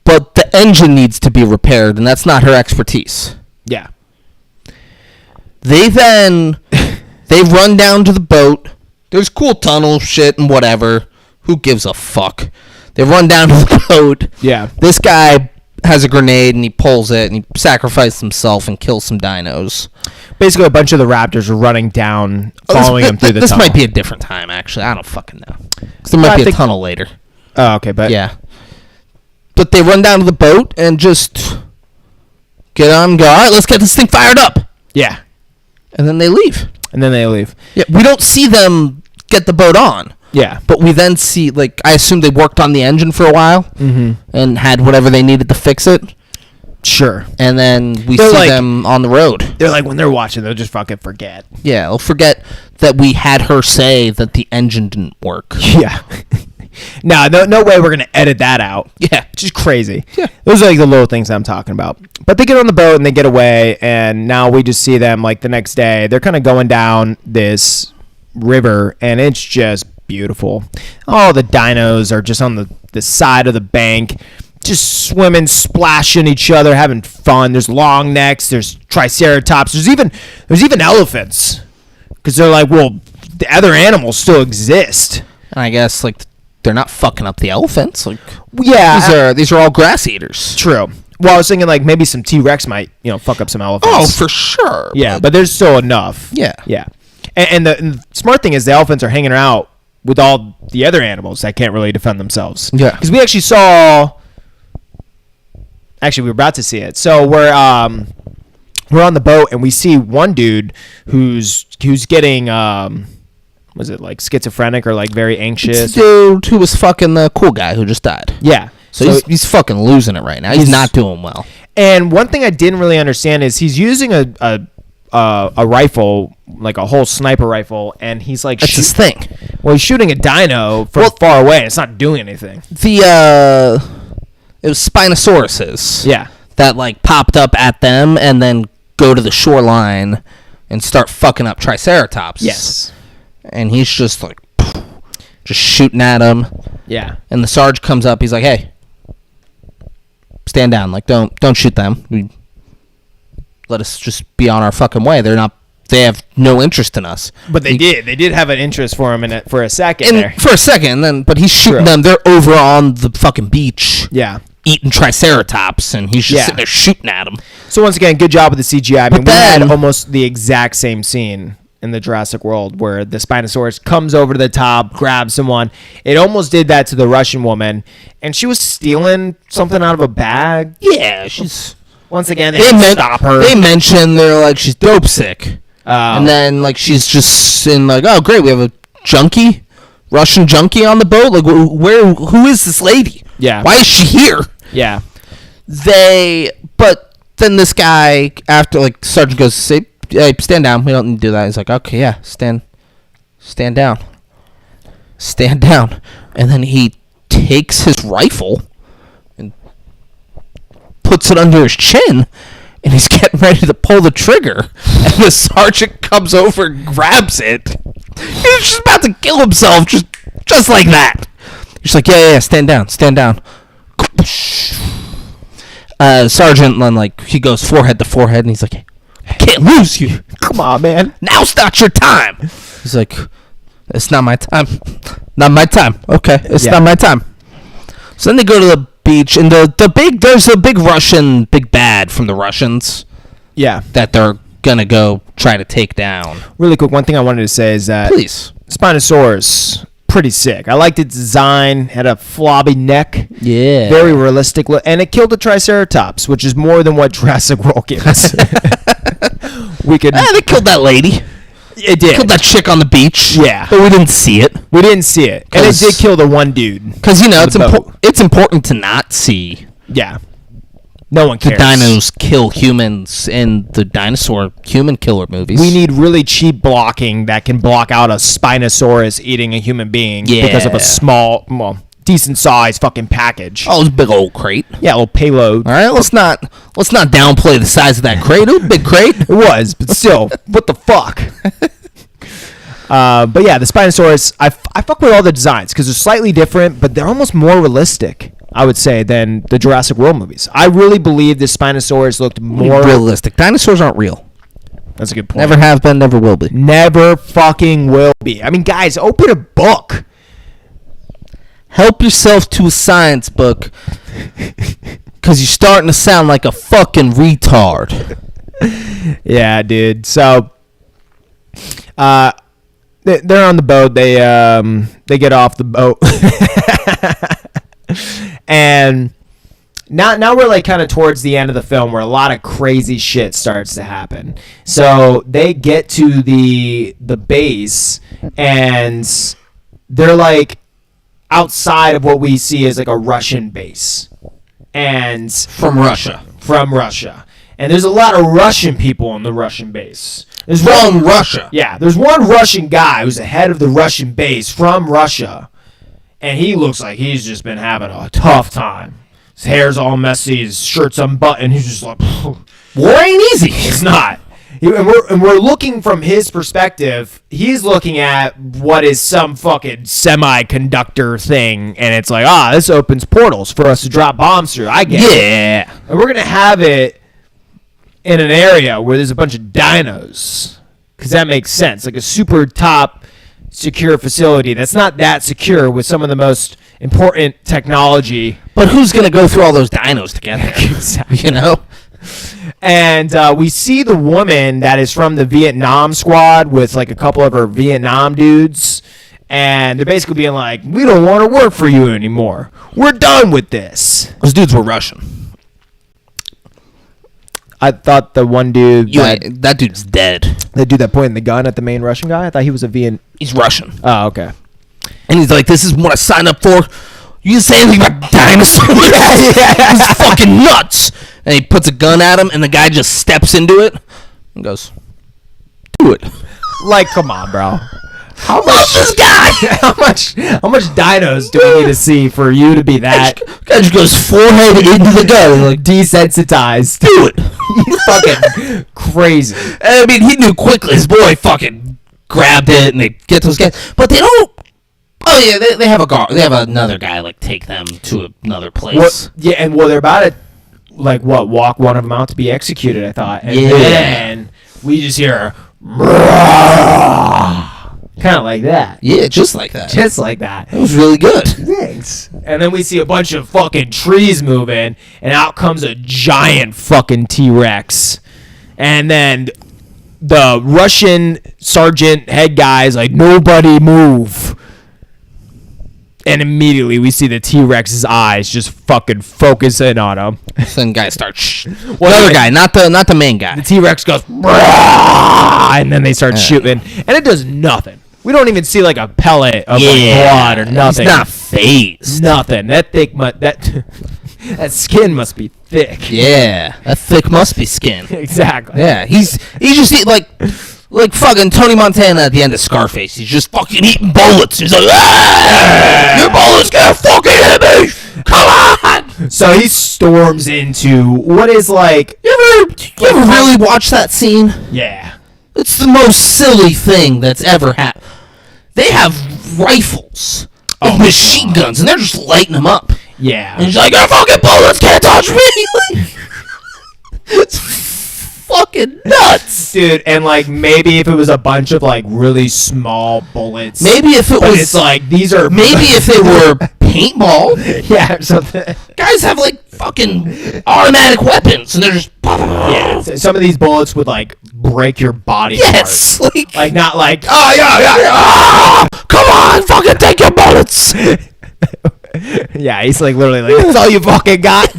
But the engine needs to be repaired, and that's not her expertise. Yeah. They run down to the boat. There's cool tunnel shit and whatever. Who gives a fuck? They run down to the boat. Yeah. This guy has a grenade, and he pulls it, and he sacrifices himself and kills some dinos. Basically, a bunch of the raptors are running down, following him through the tunnel. This might be a different time, actually. I don't fucking know. 'Cause there might be a tunnel later. Oh, okay, but... Yeah. But they run down to the boat and just get on and go, all right, let's get this thing fired up. Yeah. And then they leave. Yeah, we don't see them get the boat on. Yeah. But we then see, like, I assume they worked on the engine for a while and had whatever they needed to fix it. Sure. And then we see them on the road. They're like, when they're watching, they'll just fucking forget. Yeah, they'll forget that we had her say that the engine didn't work. Yeah. No way we're going to edit that out. Yeah. It's just crazy. Yeah. Those are like the little things I'm talking about. But they get on the boat and they get away, and now we just see them like the next day. They're kind of going down this river, and it's just beautiful. All the dinos are just on the side of the bank, just swimming, splashing each other, having fun. There's long necks. There's triceratops. There's even elephants, because they're like, well, the other animals still exist. And I guess, like, they're not fucking up the elephants. Like, yeah, these are all grass eaters. True. Well, I was thinking like maybe some T-Rex might fuck up some elephants. Oh, for sure. Yeah, but there's still enough. Yeah. Yeah. And the smart thing is the elephants are hanging out with all the other animals that can't really defend themselves. Yeah. Because we actually saw. Actually, we were about to see it. So we're on the boat and we see one dude who's getting was it like schizophrenic or like very anxious? It's the dude who was fucking the cool guy who just died. Yeah. So he's fucking losing it right now. He's not doing well. And one thing I didn't really understand is he's using a rifle, like a whole sniper rifle, and he's like... That's his thing. Well, he's shooting a dino from far away, and it's not doing anything. It was Spinosauruses. Yeah. That, like, popped up at them and then go to the shoreline and start fucking up Triceratops. Yes. And he's just like... just shooting at him. Yeah. And the Sarge comes up. He's like, "Hey, stand down. Like, don't shoot them. Let us just be on our fucking way. They have no interest in us." But they did have an interest for him for a second And there. for a second, but he's shooting True. them. They're over on the fucking beach. Yeah. Eating triceratops, and he's just sitting there shooting at them. So once again, good job with the CGI. I mean, we then- had almost the exact same scene in the Jurassic World where the Spinosaurus comes over to the top, grabs someone. It almost did that to the Russian woman, and she was stealing something out of a bag. Yeah, she's... Once again, they didn't stop her. They mention they're like, she's dope sick. And then, like, she's just in, like, oh, great, we have a junkie? Russian junkie on the boat? Like, who is this lady? Yeah. Why is she here? Yeah. But then this guy, after, like, Sergeant goes, say, hey, stand down. We don't need to do that. He's like, okay, yeah, stand down. Stand down. And then he takes his rifle and puts it under his chin, and he's getting ready to pull the trigger. And the sergeant comes over and grabs it. He's just about to kill himself, just like that. He's like, yeah, stand down. Sergeant, then, like, he goes forehead to forehead, and he's like, I can't lose you. Come on, man. Now's not your time. He's like, it's not my time. Not my time. Okay, it's not my time. So then they go to the beach, and there's a big bad from the Russians. Yeah. That they're gonna go try to take down. Really quick, one thing I wanted to say is that Please. Spinosaurus, pretty sick. I liked its design. Had a flobby neck. Yeah. Very realistic look. And it killed the Triceratops, which is more than what Jurassic World gave us. We could... They killed that lady. It did. Killed that chick on the beach. Yeah. But we didn't see it. We didn't see it. And it did kill the one dude. Because, boat. it's important to not see Yeah. No one the cares. dinos kill humans in the dinosaur human killer movies. We need really cheap blocking that can block out a Spinosaurus eating a human being because of a small, decent size fucking package. Oh, it was a big old crate. Yeah, a little payload. All right, let's not downplay the size of that crate. It was a big crate. It was, but still, what the fuck? But yeah, the Spinosaurus, I fuck with all the designs because they're slightly different, but they're almost more realistic, I would say, than the Jurassic World movies. I really believe the Spinosaurus looked more realistic. Dinosaurs aren't real. That's a good point. Never have been, never will be. Never fucking will be. I mean, guys, open a book. Help yourself to a science book because you're starting to sound like a fucking retard. Yeah, dude. So, they're on the boat. They get off the boat, and now we're like kind of towards the end of the film where a lot of crazy shit starts to happen. So they get to the base, and they're like outside of what we see as like a Russian base, and From Russia. And there's a lot of Russian people on the Russian base. There's From Russia. Yeah, there's one Russian guy who's the head of the Russian base from Russia, and he looks like he's just been having a tough time. His hair's all messy, his shirt's unbuttoned. He's just like, War ain't easy. it's not. And we're looking from his perspective. He's looking at what is some fucking semiconductor thing, and it's like, this opens portals for us to drop bombs through. I get it. Yeah. And we're gonna have it in an area where there's a bunch of dinos, because that makes sense. Like a super top secure facility that's not that secure with some of the most important technology. But who's going to go through all those dinos together? Exactly. You know? And we see the woman that is from the Vietnam squad with like a couple of her Vietnam dudes. And they're basically being like, we don't want to work for you anymore. We're done with this. Those dudes were Russian. I thought the one dude, That dude's dead. the dude that pointed the gun at the main Russian guy, I thought he was a He's Russian. Oh, okay. And he's like, this is what I signed up for. You didn't say anything about dinosaurs? This is fucking nuts. And he puts a gun at him, and the guy just steps into it and goes, do it. Like, come on, bro. How much this guy? How much dinos do we need to see for you to be that Guy just goes forehead into the gun and like, desensitized? do it. He's fucking crazy. I mean, he knew quickly. His boy fucking grabbed it, and they get those guys. But they don't Oh yeah, they have they have another guy like take them to another place. They're about to walk one of them out to be executed. I thought, and then we just hear kind of like that. Yeah, just like that. Just like that. It was really good. Thanks. And then we see a bunch of fucking trees moving, and out comes a giant fucking T-Rex, and then the Russian sergeant head guy is like, nobody move. And immediately we see the T-Rex's eyes just fucking focus in on him. Then guy starts another guy, not the main guy. The T-Rex goes, and then they start shooting, and it does nothing. We don't even see like a pellet of blood or nothing. It's not phased. Nothing. That skin must be thick. Yeah, that thick must be skin. Exactly. Yeah, he's just like fucking Tony Montana at the end of Scarface. He's just fucking eating bullets. He's like, your bullets can't fucking hit me. Come on. So he storms into what is like. You ever really watch that scene? Yeah. It's the most silly thing that's ever happened. They have rifles and machine guns, and they're just lighting them up. Yeah. And he's like, your fucking bullets can't touch me. It's fucking nuts, dude. And like maybe if it was a bunch of like really small bullets, maybe if it was, it's like these are maybe if they were paintball, yeah, or something. Guys have like fucking automatic weapons, and they're just some of these bullets would like break your body. Yes, apart. Like not like come on, fucking take your bullets. Yeah, he's like literally like, that's all you fucking got.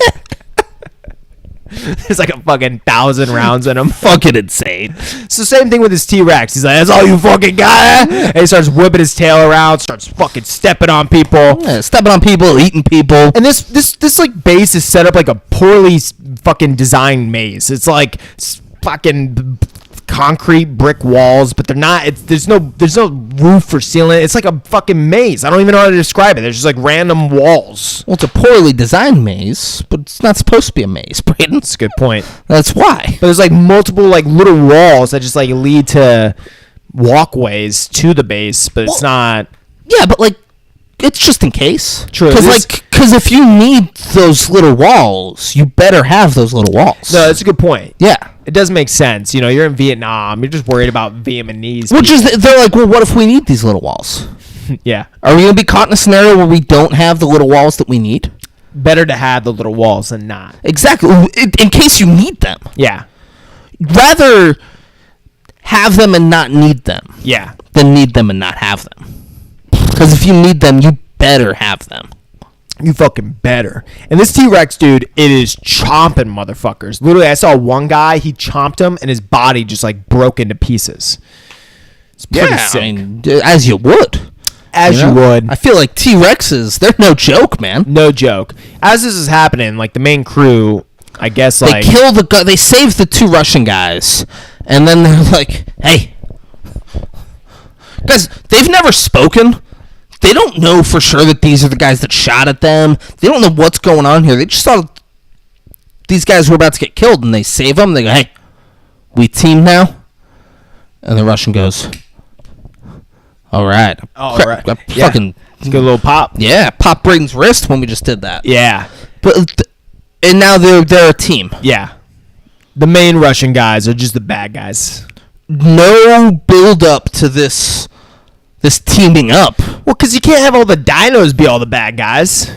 There's like a fucking 1,000 rounds in him. Fucking insane. It's the same thing with his T-Rex. He's like, that's all you fucking got? And he starts whipping his tail around, starts fucking stepping on people. Yeah, stepping on people, eating people. And this like base is set up like a poorly fucking designed maze. It's like fucking concrete brick walls, but they're not. There's no roof or ceiling. It's like a fucking maze. I don't even know how to describe it. There's just like random walls. Well, it's a poorly designed maze, but it's not supposed to be a maze, Braden. That's a good point. That's why. But there's like multiple like little walls that just like lead to walkways to the base, but it's not. Yeah, but like it's just in case. True. Because if you need those little walls, you better have those little walls. No, that's a good point. Yeah. It does make sense. You know, you're in Vietnam. You're just worried about Vietnamese. They're like, well, what if we need these little walls? Yeah. Are we going to be caught in a scenario where we don't have the little walls that we need? Better to have the little walls than not. Exactly. In case you need them. Yeah. Rather have them and not need them. Yeah. Than need them and not have them. Because if you need them, you better have them. You fucking better. And this T-Rex, dude, it is chomping motherfuckers. Literally, I saw one guy, he chomped him, and his body just, like, broke into pieces. It's pretty sick. I mean, as you would. You would. I feel like T-Rexes, they're no joke, man. No joke. As this is happening, like, the main crew, I guess, like... They saved the two Russian guys, and then they're like, hey. Guys, they've never spoken. They don't know for sure that these are the guys that shot at them. They don't know what's going on here. They just thought these guys were about to get killed, and they save them. They go, hey, we team now? And the Russian goes, all right. All right. Yeah. Fucking, let's get a little pop. Yeah, pop Braden's wrist when we just did that. Yeah. And now they're a team. Yeah. The main Russian guys are just the bad guys. No build up to this teaming up. Well, because you can't have all the dinos be all the bad guys.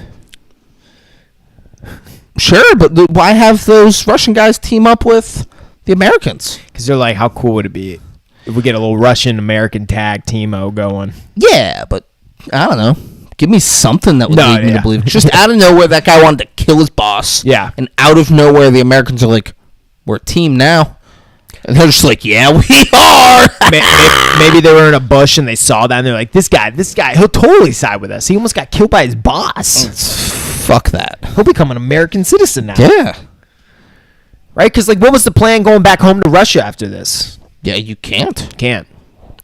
Sure, but why have those Russian guys team up with the Americans? Because they're like, how cool would it be if we get a little Russian-American tag team-o going? Yeah, but I don't know. Give me something that would lead me to believe. Just out of nowhere, that guy wanted to kill his boss. Yeah. And out of nowhere, the Americans are like, we're a team now. And they're just like, yeah, we are. Maybe they were in a bush and they saw that and they're like, this guy, he'll totally side with us. He almost got killed by his boss. Fuck that. He'll become an American citizen now. Yeah. Right? Because, like, what was the plan going back home to Russia after this? Yeah, you can't. Can't.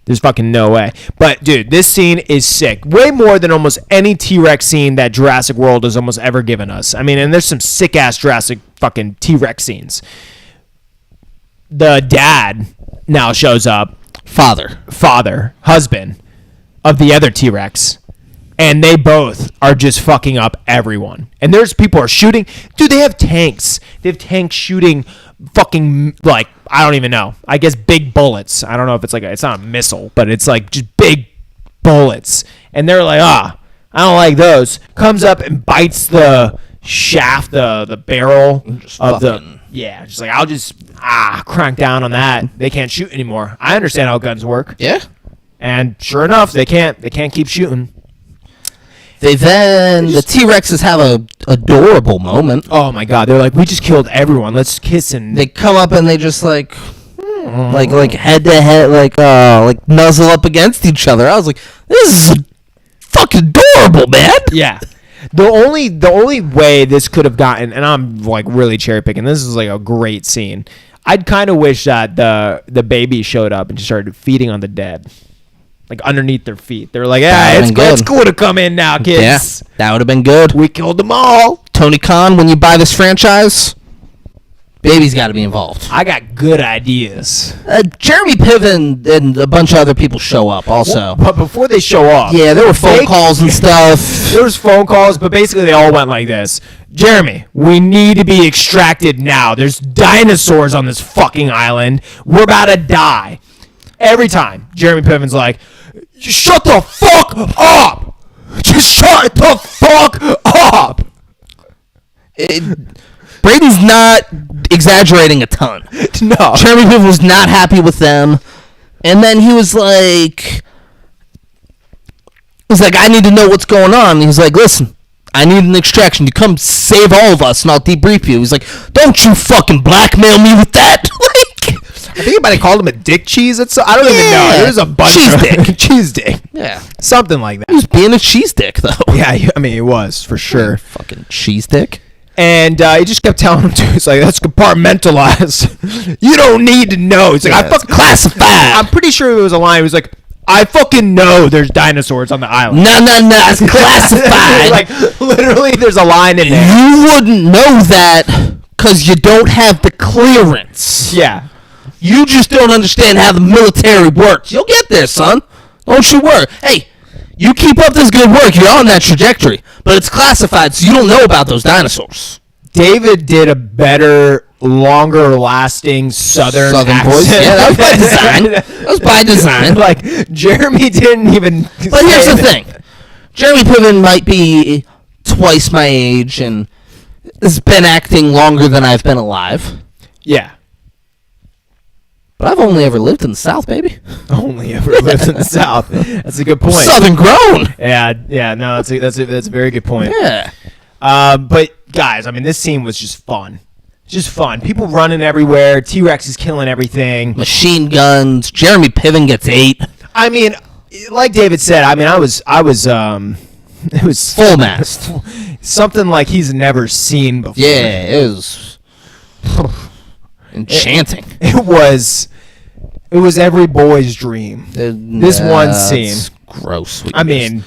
There's fucking no way. But, dude, this scene is sick. Way more than almost any T-Rex scene that Jurassic World has almost ever given us. I mean, and there's some sick-ass Jurassic fucking T-Rex scenes. The dad now shows up. Father, husband of the other T-Rex. and they both are just fucking up everyone. And there's people are shooting. Dude, they have tanks. They have tanks shooting fucking, like, I don't even know. I guess big bullets. I don't know if it's like it's not a missile, but it's like just big bullets. And they're like, I don't like those. Comes up and bites the shaft, the barrel of the. Yeah, just like, I'll just crank down on that. They can't shoot anymore. I understand how guns work. Yeah. And sure enough, they can't keep shooting. The T-Rexes have a adorable moment. Oh my god, they're like, we just killed everyone. Let's kiss and they come up and they just like head to head, like nuzzle up against each other. I was like, this is fucking adorable, man. Yeah. The only way this could have gotten, and I'm like really cherry picking. This is like a great scene. I'd kind of wish that the baby showed up and just started feeding on the dead. Like underneath their feet. They were like, it's cool to come in now, kids. Yeah, that would have been good. We killed them all. Tony Khan, when you buy this franchise, baby's got to be involved. I got good ideas. Jeremy Piven and a bunch of other people show up also. But before they show up. Yeah, there were phone calls and stuff. There was phone calls, but basically they all went like this. Jeremy, we need to be extracted now. There's dinosaurs on this fucking island. We're about to die. Every time, Jeremy Piven's like, shut the fuck up! Just shut the fuck up! Brady's not exaggerating a ton. No. Jeremy Piven was not happy with them. And then he was like, I need to know what's going on. And he's like, listen, I need an extraction. You come save all of us and I'll debrief you. He's like, don't you fucking blackmail me with that. I think somebody called him a dick cheese. I don't even know. There's a bunch cheese of dick. Cheese dick. Yeah. Something like that. He was being a cheese dick, though. Yeah, I mean, it was, for sure. Fucking cheese dick. And he just kept telling him, too, it's like, that's compartmentalized. You don't need to know. It's like, I fucking classified. I'm pretty sure it was a line. It was like, I fucking know there's dinosaurs on the island. No, it's classified. Like, literally, there's a line in there. You wouldn't know that because you don't have the clearance. Yeah. You just don't understand how the military works. You'll get there, son. Don't you worry. Hey, you keep up this good work. You're on that trajectory. But it's classified, so you don't know about those dinosaurs. David did a better, longer-lasting Southern accent. voice. Yeah, that was by design. That was by design. Like, Jeremy didn't even But here's the thing. Jeremy Piven might be twice my age and has been acting longer than I've been alive. Yeah. But I've only ever lived in the South, baby. Only ever lived in the South. That's a good point. Southern grown. Yeah. No, that's a very good point. Yeah. But guys, I mean, this scene was just fun. Just fun. People running everywhere. T-Rex is killing everything. Machine guns. Jeremy Piven gets 8. I mean, like David said, I mean, it was full mast. Something like he's never seen before. Yeah, it was enchanting. It was every boy's dream. This one scene. Gross. I mean,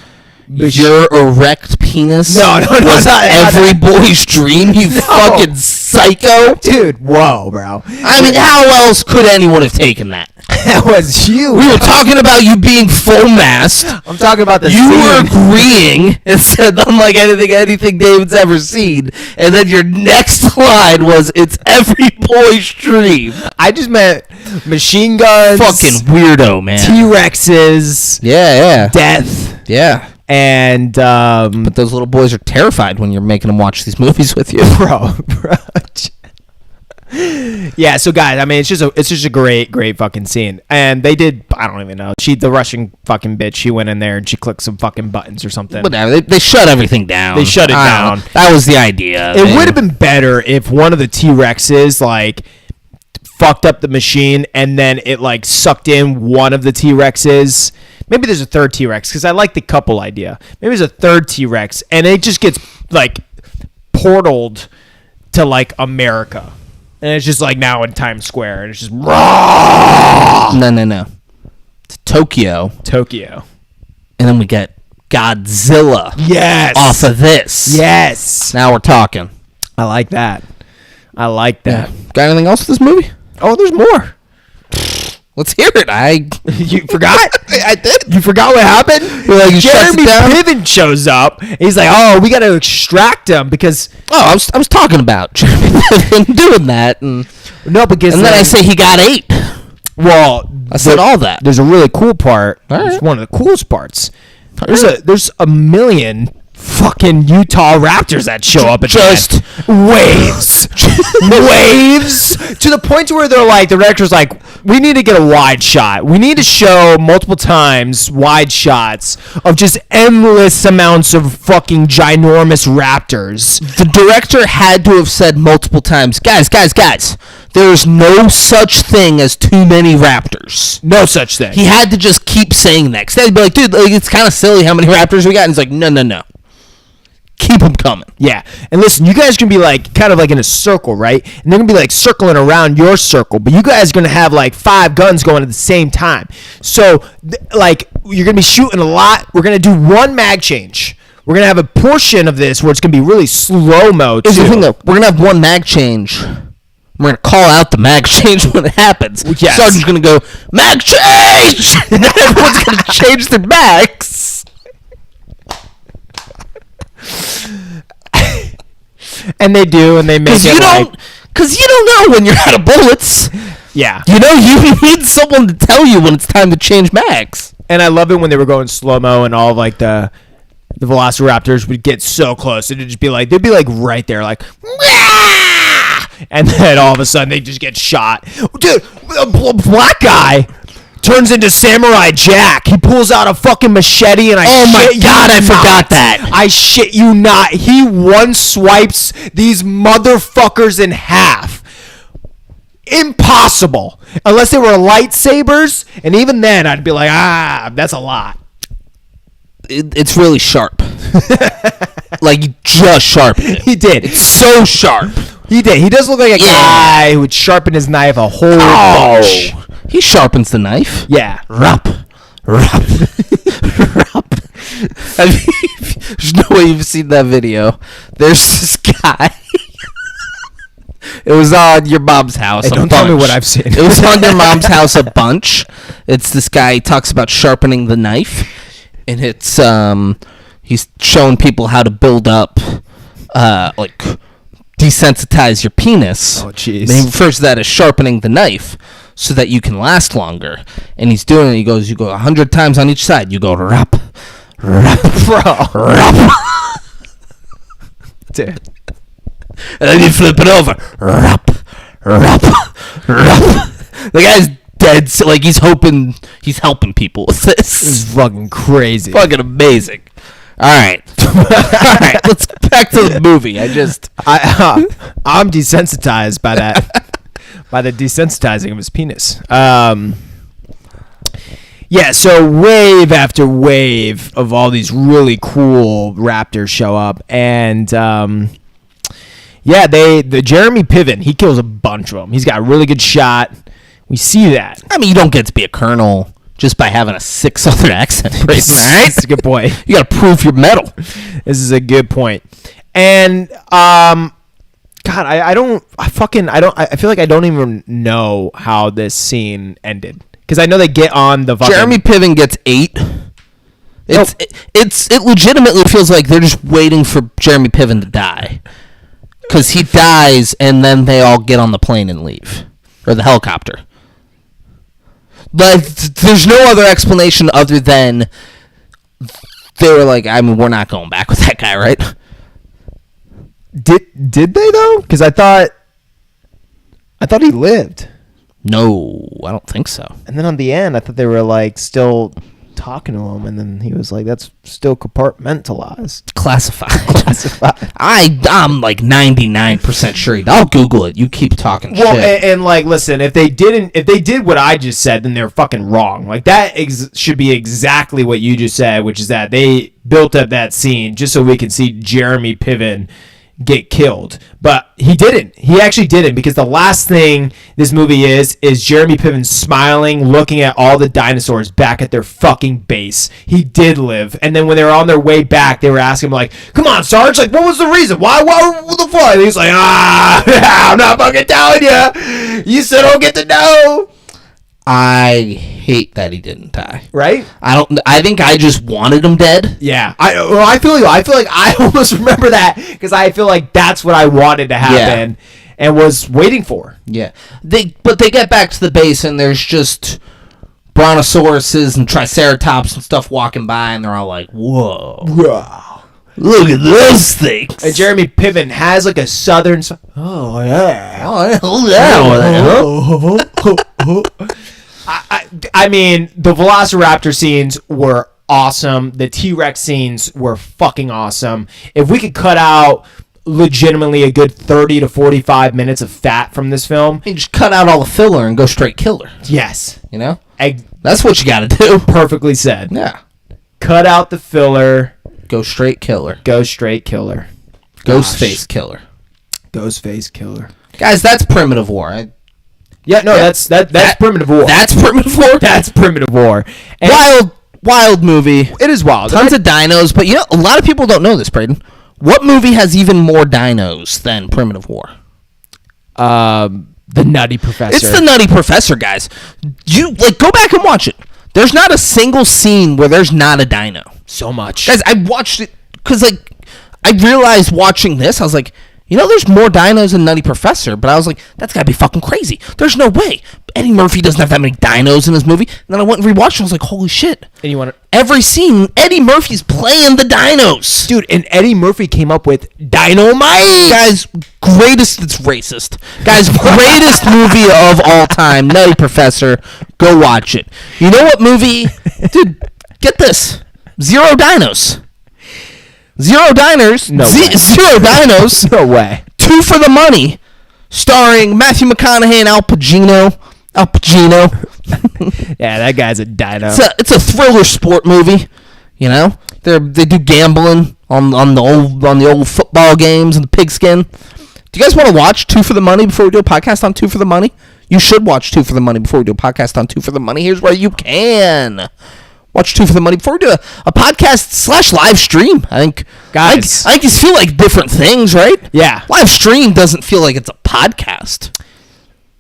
your erect penis no, was not every boy's dream, you fucking psycho. Dude, whoa, bro. I mean, how else could anyone have taken that? That was you. We were talking about you being full mast. I'm talking about the You scene. were agreeing and said, unlike anything David's ever seen. And then your next line was, it's every boy's dream. I just meant machine guns. Fucking weirdo, man. T-Rexes. Yeah. Death. Yeah. And, but those little boys are terrified when you're making them watch these movies with you. Bro. Yeah, so guys, I mean, it's just a great fucking scene. And they did, I don't even know. The Russian fucking bitch, she went in there and she clicked some fucking buttons or something. Whatever. They shut everything down. They shut it down. That was the idea. It would have been better if one of the T-Rexes, like, fucked up the machine and then it, like, sucked in one of the T-Rexes. Maybe there's a third T-Rex, because I like the couple idea. Maybe there's a third T-Rex, and it just gets, like, portaled to, like, America. And it's just, like, now in Times Square, and it's just... No. To Tokyo. And then we get Godzilla. Yes! Off of this. Yes! Now we're talking. I like that. Yeah. Got anything else with this movie? Oh, there's more. Let's hear it. You forgot? I did. You forgot what happened? Like, Jeremy Piven shows up. He's like, "Oh, we got to extract him because." Oh, I was talking about Jeremy Piven doing that, and then I say he got 8. Well, I said all that. There's a really cool part. All right. It's one of the coolest parts. There's a million fucking Utah Raptors that show up at just waves to the point where the director's like, we need to get a wide shot. We need to show multiple times wide shots of just endless amounts of fucking ginormous Raptors. The director had to have said multiple times, guys, there's no such thing as too many Raptors. No such thing. He had to just keep saying that. 'Cause they'd be like, dude, it's kind of silly how many Raptors we got. And he's like, no. Keep them coming. Yeah. And listen, you guys can be kind of in a circle, right? And they're going to be circling around your circle. But you guys are going to have 5 guns going at the same time. So, you're going to be shooting a lot. We're going to do one mag change. We're going to have a portion of this where it's going to be really slow-mo, too. Here's the thing, though. We're going to have one mag change. We're going to call out the mag change when it happens. Yes. Sergeant's going to go, mag change! And then everyone's going to change their mags. And they do, and they make it because you don't know when you're out of bullets. Yeah. You need someone to tell you when it's time to change mags. And I love it when they were going slow-mo and all the Velociraptors would get so close. It'd just be they'd be right there, Wah! And then all of a sudden they just get shot. Dude, a black guy turns into Samurai Jack. He pulls out a fucking machete and I forgot that. I shit you not. He one swipes these motherfuckers in half. Impossible. Unless they were lightsabers, and even then I'd be like, that's a lot. It's really sharp. You just sharpened it. He did. It's so sharp. He did. He does look like a guy who would sharpen his knife a whole bunch. He sharpens the knife. Yeah. Rup. There's no way you've seen that video. There's this guy. It was on your mom's house. Hey, don't tell me what I've seen. It was on your mom's house a bunch. It's this guy. He talks about sharpening the knife, and it's he's showing people how to build up desensitize your penis. Oh, jeez. And he refers to that as sharpening the knife so that you can last longer. And he's doing it. He goes, you go 100 times on each side. You go rap, rap. Dude. And then you flip it over. Rap. The guy's dead. So, he's helping people with this. This is fucking crazy. Fucking amazing. All right. Let's back to the movie. I'm desensitized by that, by the desensitizing of his penis. Yeah. So wave after wave of all these really cool Raptors show up, and the Jeremy Piven, he kills a bunch of them. He's got a really good shot. We see that. I mean, you don't get to be a colonel just by having a sick Southern accent. Right? That's a good point. You got to prove your medal. This is a good point. And God, I feel like I don't even know how this scene ended, because I know they get on the fucking... Jeremy Piven gets 8. It legitimately feels like they're just waiting for Jeremy Piven to die, because he dies and then they all get on the plane and leave, or the helicopter. There's no other explanation other than they were like, I mean, we're not going back with that guy, right? Did they though? Because I thought he lived. No, I don't think so. And then on the end, I thought they were still talking to him, and then he was like, "That's still compartmentalized, classified." I'm 99% sure. I'll Google it. You keep talking shit. And listen, if they did what I just said, then they're fucking wrong. That should be exactly what you just said, which is that they built up that scene just so we can see Jeremy Piven get killed. But he didn't. He actually didn't, because the last thing this movie is Jeremy Piven smiling, looking at all the dinosaurs back at their fucking base. He did live. And then when they were on their way back, they were asking him come on, Sarge, what was the reason? Why the fuck? And he's like, I'm not fucking telling you. You still don't get to know. I hate that he didn't die. Right? I think I just wanted him dead. Yeah. I feel you. I feel like I almost remember that because I feel like that's what I wanted to happen and was waiting for. Yeah. But they get back to the base and there's just brontosauruses and triceratops and stuff walking by and they're all like, whoa. Wow. Look at those things. And Jeremy Piven has like a southern... Oh, yeah. Oh, yeah. I mean, the Velociraptor scenes were awesome. The T-Rex scenes were fucking awesome. If we could cut out legitimately a good 30 to 45 minutes of fat from this film... You just cut out all the filler and go straight killer. Yes. You know? That's what you gotta do. Perfectly said. Yeah. Cut out the filler... Go straight killer. Go straight killer. Ghostface killer. Ghostface killer. Guys, that's Primitive War. That's Primitive War. That's Primitive War? That's Primitive War. And wild movie. It is wild. Tons of dinos, but a lot of people don't know this, Braden. What movie has even more dinos than Primitive War? The Nutty Professor. It's the Nutty Professor, guys. Go back and watch it. There's not a single scene where there's not a dino. So much. Guys, I watched it because, I realized watching this, I was like, there's more dinos than Nutty Professor, but I was like, that's got to be fucking crazy. There's no way. Eddie Murphy doesn't have that many dinos in his movie. And then I went and rewatched it, and I was like, holy shit. And you want to... Every scene, Eddie Murphy's playing the dinos. Dude, and Eddie Murphy came up with Dynamite. Guys, it's racist. Guys, greatest movie of all time, Nutty Professor. Go watch it. You know what movie? Dude, get this. Zero dinos. Zero diners. No way. Zero dinos. No way. Two for the Money, starring Matthew McConaughey and Al Pacino. Yeah, that guy's a dino. It's a thriller sport movie. They do gambling on the old football games and the pigskin. Do you guys want to watch Two for the Money before we do a podcast on Two for the Money? You should watch Two for the Money before we do a podcast on Two for the Money. Here's where you can watch Two for the Money before we do a podcast / live stream. I think, guys, I think these feel like different things, right? Yeah. Live stream doesn't feel like it's a podcast.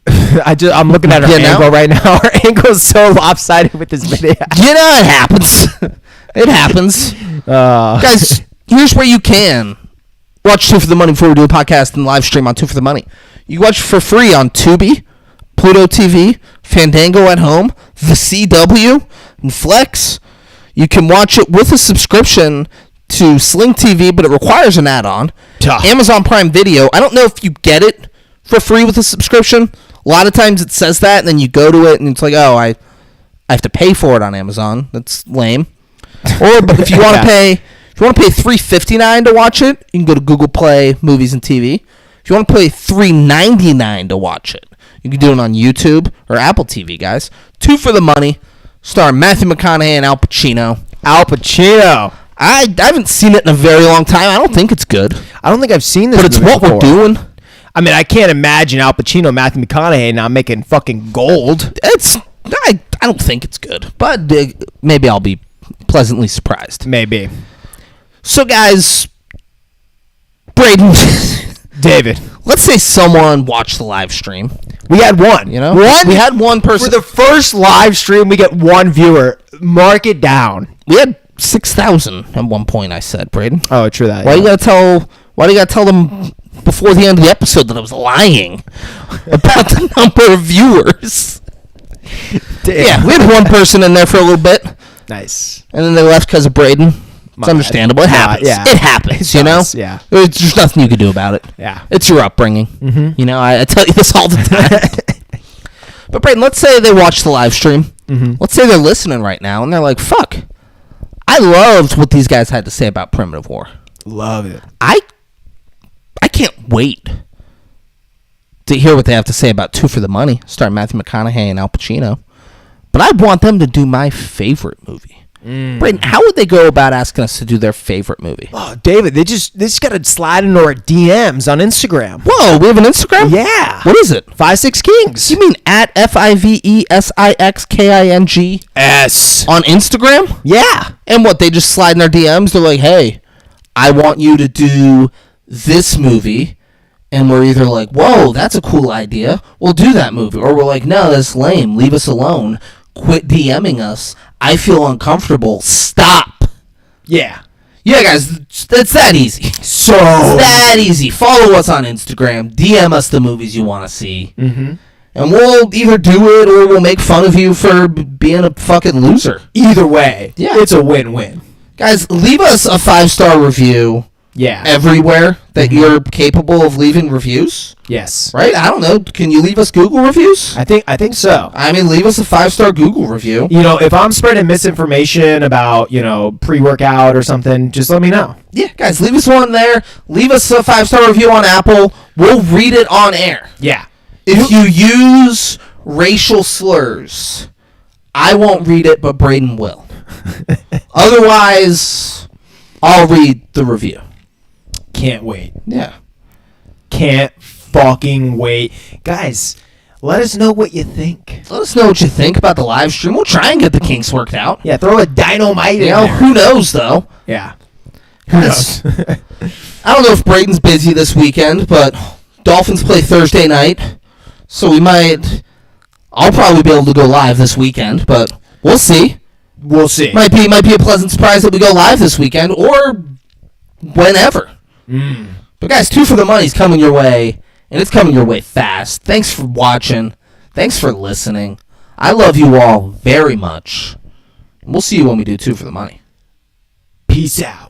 I'm looking at our angle right now. Our angle is so lopsided with this video. It happens. It happens. Guys, here's where you can watch Two for the Money before we do a podcast and live stream on Two for the Money. You watch for free on Tubi, Pluto TV, Fandango at Home, The CW, and Flex. You can watch it with a subscription to Sling TV, but it requires an add-on. Amazon Prime Video. I don't know if you get it for free with a subscription. A lot of times it says that, and then you go to it, and it's like, oh, I have to pay for it on Amazon. That's lame. But if you want to pay $3.59 to watch it, you can go to Google Play Movies and TV. If you want to pay $3.99 to watch it, you can do it on YouTube or Apple TV, guys. Two for the Money, starring Matthew McConaughey and Al Pacino. Al Pacino. I haven't seen it in a very long time. I don't think it's good. I don't think I've seen this. But it's what we're doing. I mean, I can't imagine Al Pacino, Matthew McConaughey not making fucking gold. I don't think it's good, but maybe I'll be pleasantly surprised. Maybe. So, guys, Braden, David, let's say someone watched the live stream. We had one. We had one person. For the first live stream, we get one viewer. Mark it down. We had 6,000 at one point. I said, Braden. Oh, true that. Why do you gotta tell them before the end of the episode that I was lying about the number of viewers? Damn. Yeah, we had one person in there for a little bit. Nice. And then they left because of Braden. It's understandable. It happens. Yeah. It happens, Yeah. There's nothing you can do about it. Yeah. It's your upbringing. Mm-hmm. I tell you this all the time. But Braden, let's say they watch the live stream. Mm-hmm. Let's say they're listening right now, and they're like, fuck, I loved what these guys had to say about Primitive War. Love it. I can't wait to hear what they have to say about Two for the Money, starring Matthew McConaughey and Al Pacino. But I want them to do my favorite movie. Braden, how would they go about asking us to do their favorite movie? Oh, David, they just got to slide into our DMs on Instagram. Whoa, we have an Instagram? Yeah. What is it? 56 Kings. You mean at FIVESIXKINGS on Instagram? Yeah. And what, they just slide in our DMs? They're like, hey, I want you to do this movie, and we're either like, whoa, that's a cool idea, we'll do that movie. Or we're like, no, that's lame, leave us alone, quit DMing us, I feel uncomfortable, stop. Yeah. Yeah, guys, it's that easy. So It's that easy. Follow us on Instagram, DM us the movies you want to see, and we'll either do it or we'll make fun of you for being a fucking loser. either way, Yeah. it's a win-win. Guys, leave us a 5-star review Yeah. everywhere that you're capable of leaving reviews. Yes. Right? I don't know. Can you leave us Google reviews? I think so. I mean, leave us a 5-star Google review. You know, if I'm spreading misinformation about, pre-workout or something, just let me know. Yeah, guys, leave us one there. Leave us a 5-star review on Apple. We'll read it on air. Yeah. If you use racial slurs, I won't read it, but Braden will. Otherwise, I'll read the review. Can't wait. Yeah. Can't fucking wait. Guys, let us know what you think. Let us know what you think about the live stream. We'll try and get the kinks worked out. Yeah, throw a dynamite in there. Who knows, though? Yeah. Who knows? I don't know if Braden's busy this weekend, but Dolphins play Thursday night, so I'll probably be able to go live this weekend, but we'll see. We'll see. Might be a pleasant surprise that we go live this weekend or whenever. But guys, 2 for the money's coming your way, and it's coming your way fast. Thanks for watching. Thanks for listening. I love you all very much. We'll see you when we do 2 for the money. Peace out.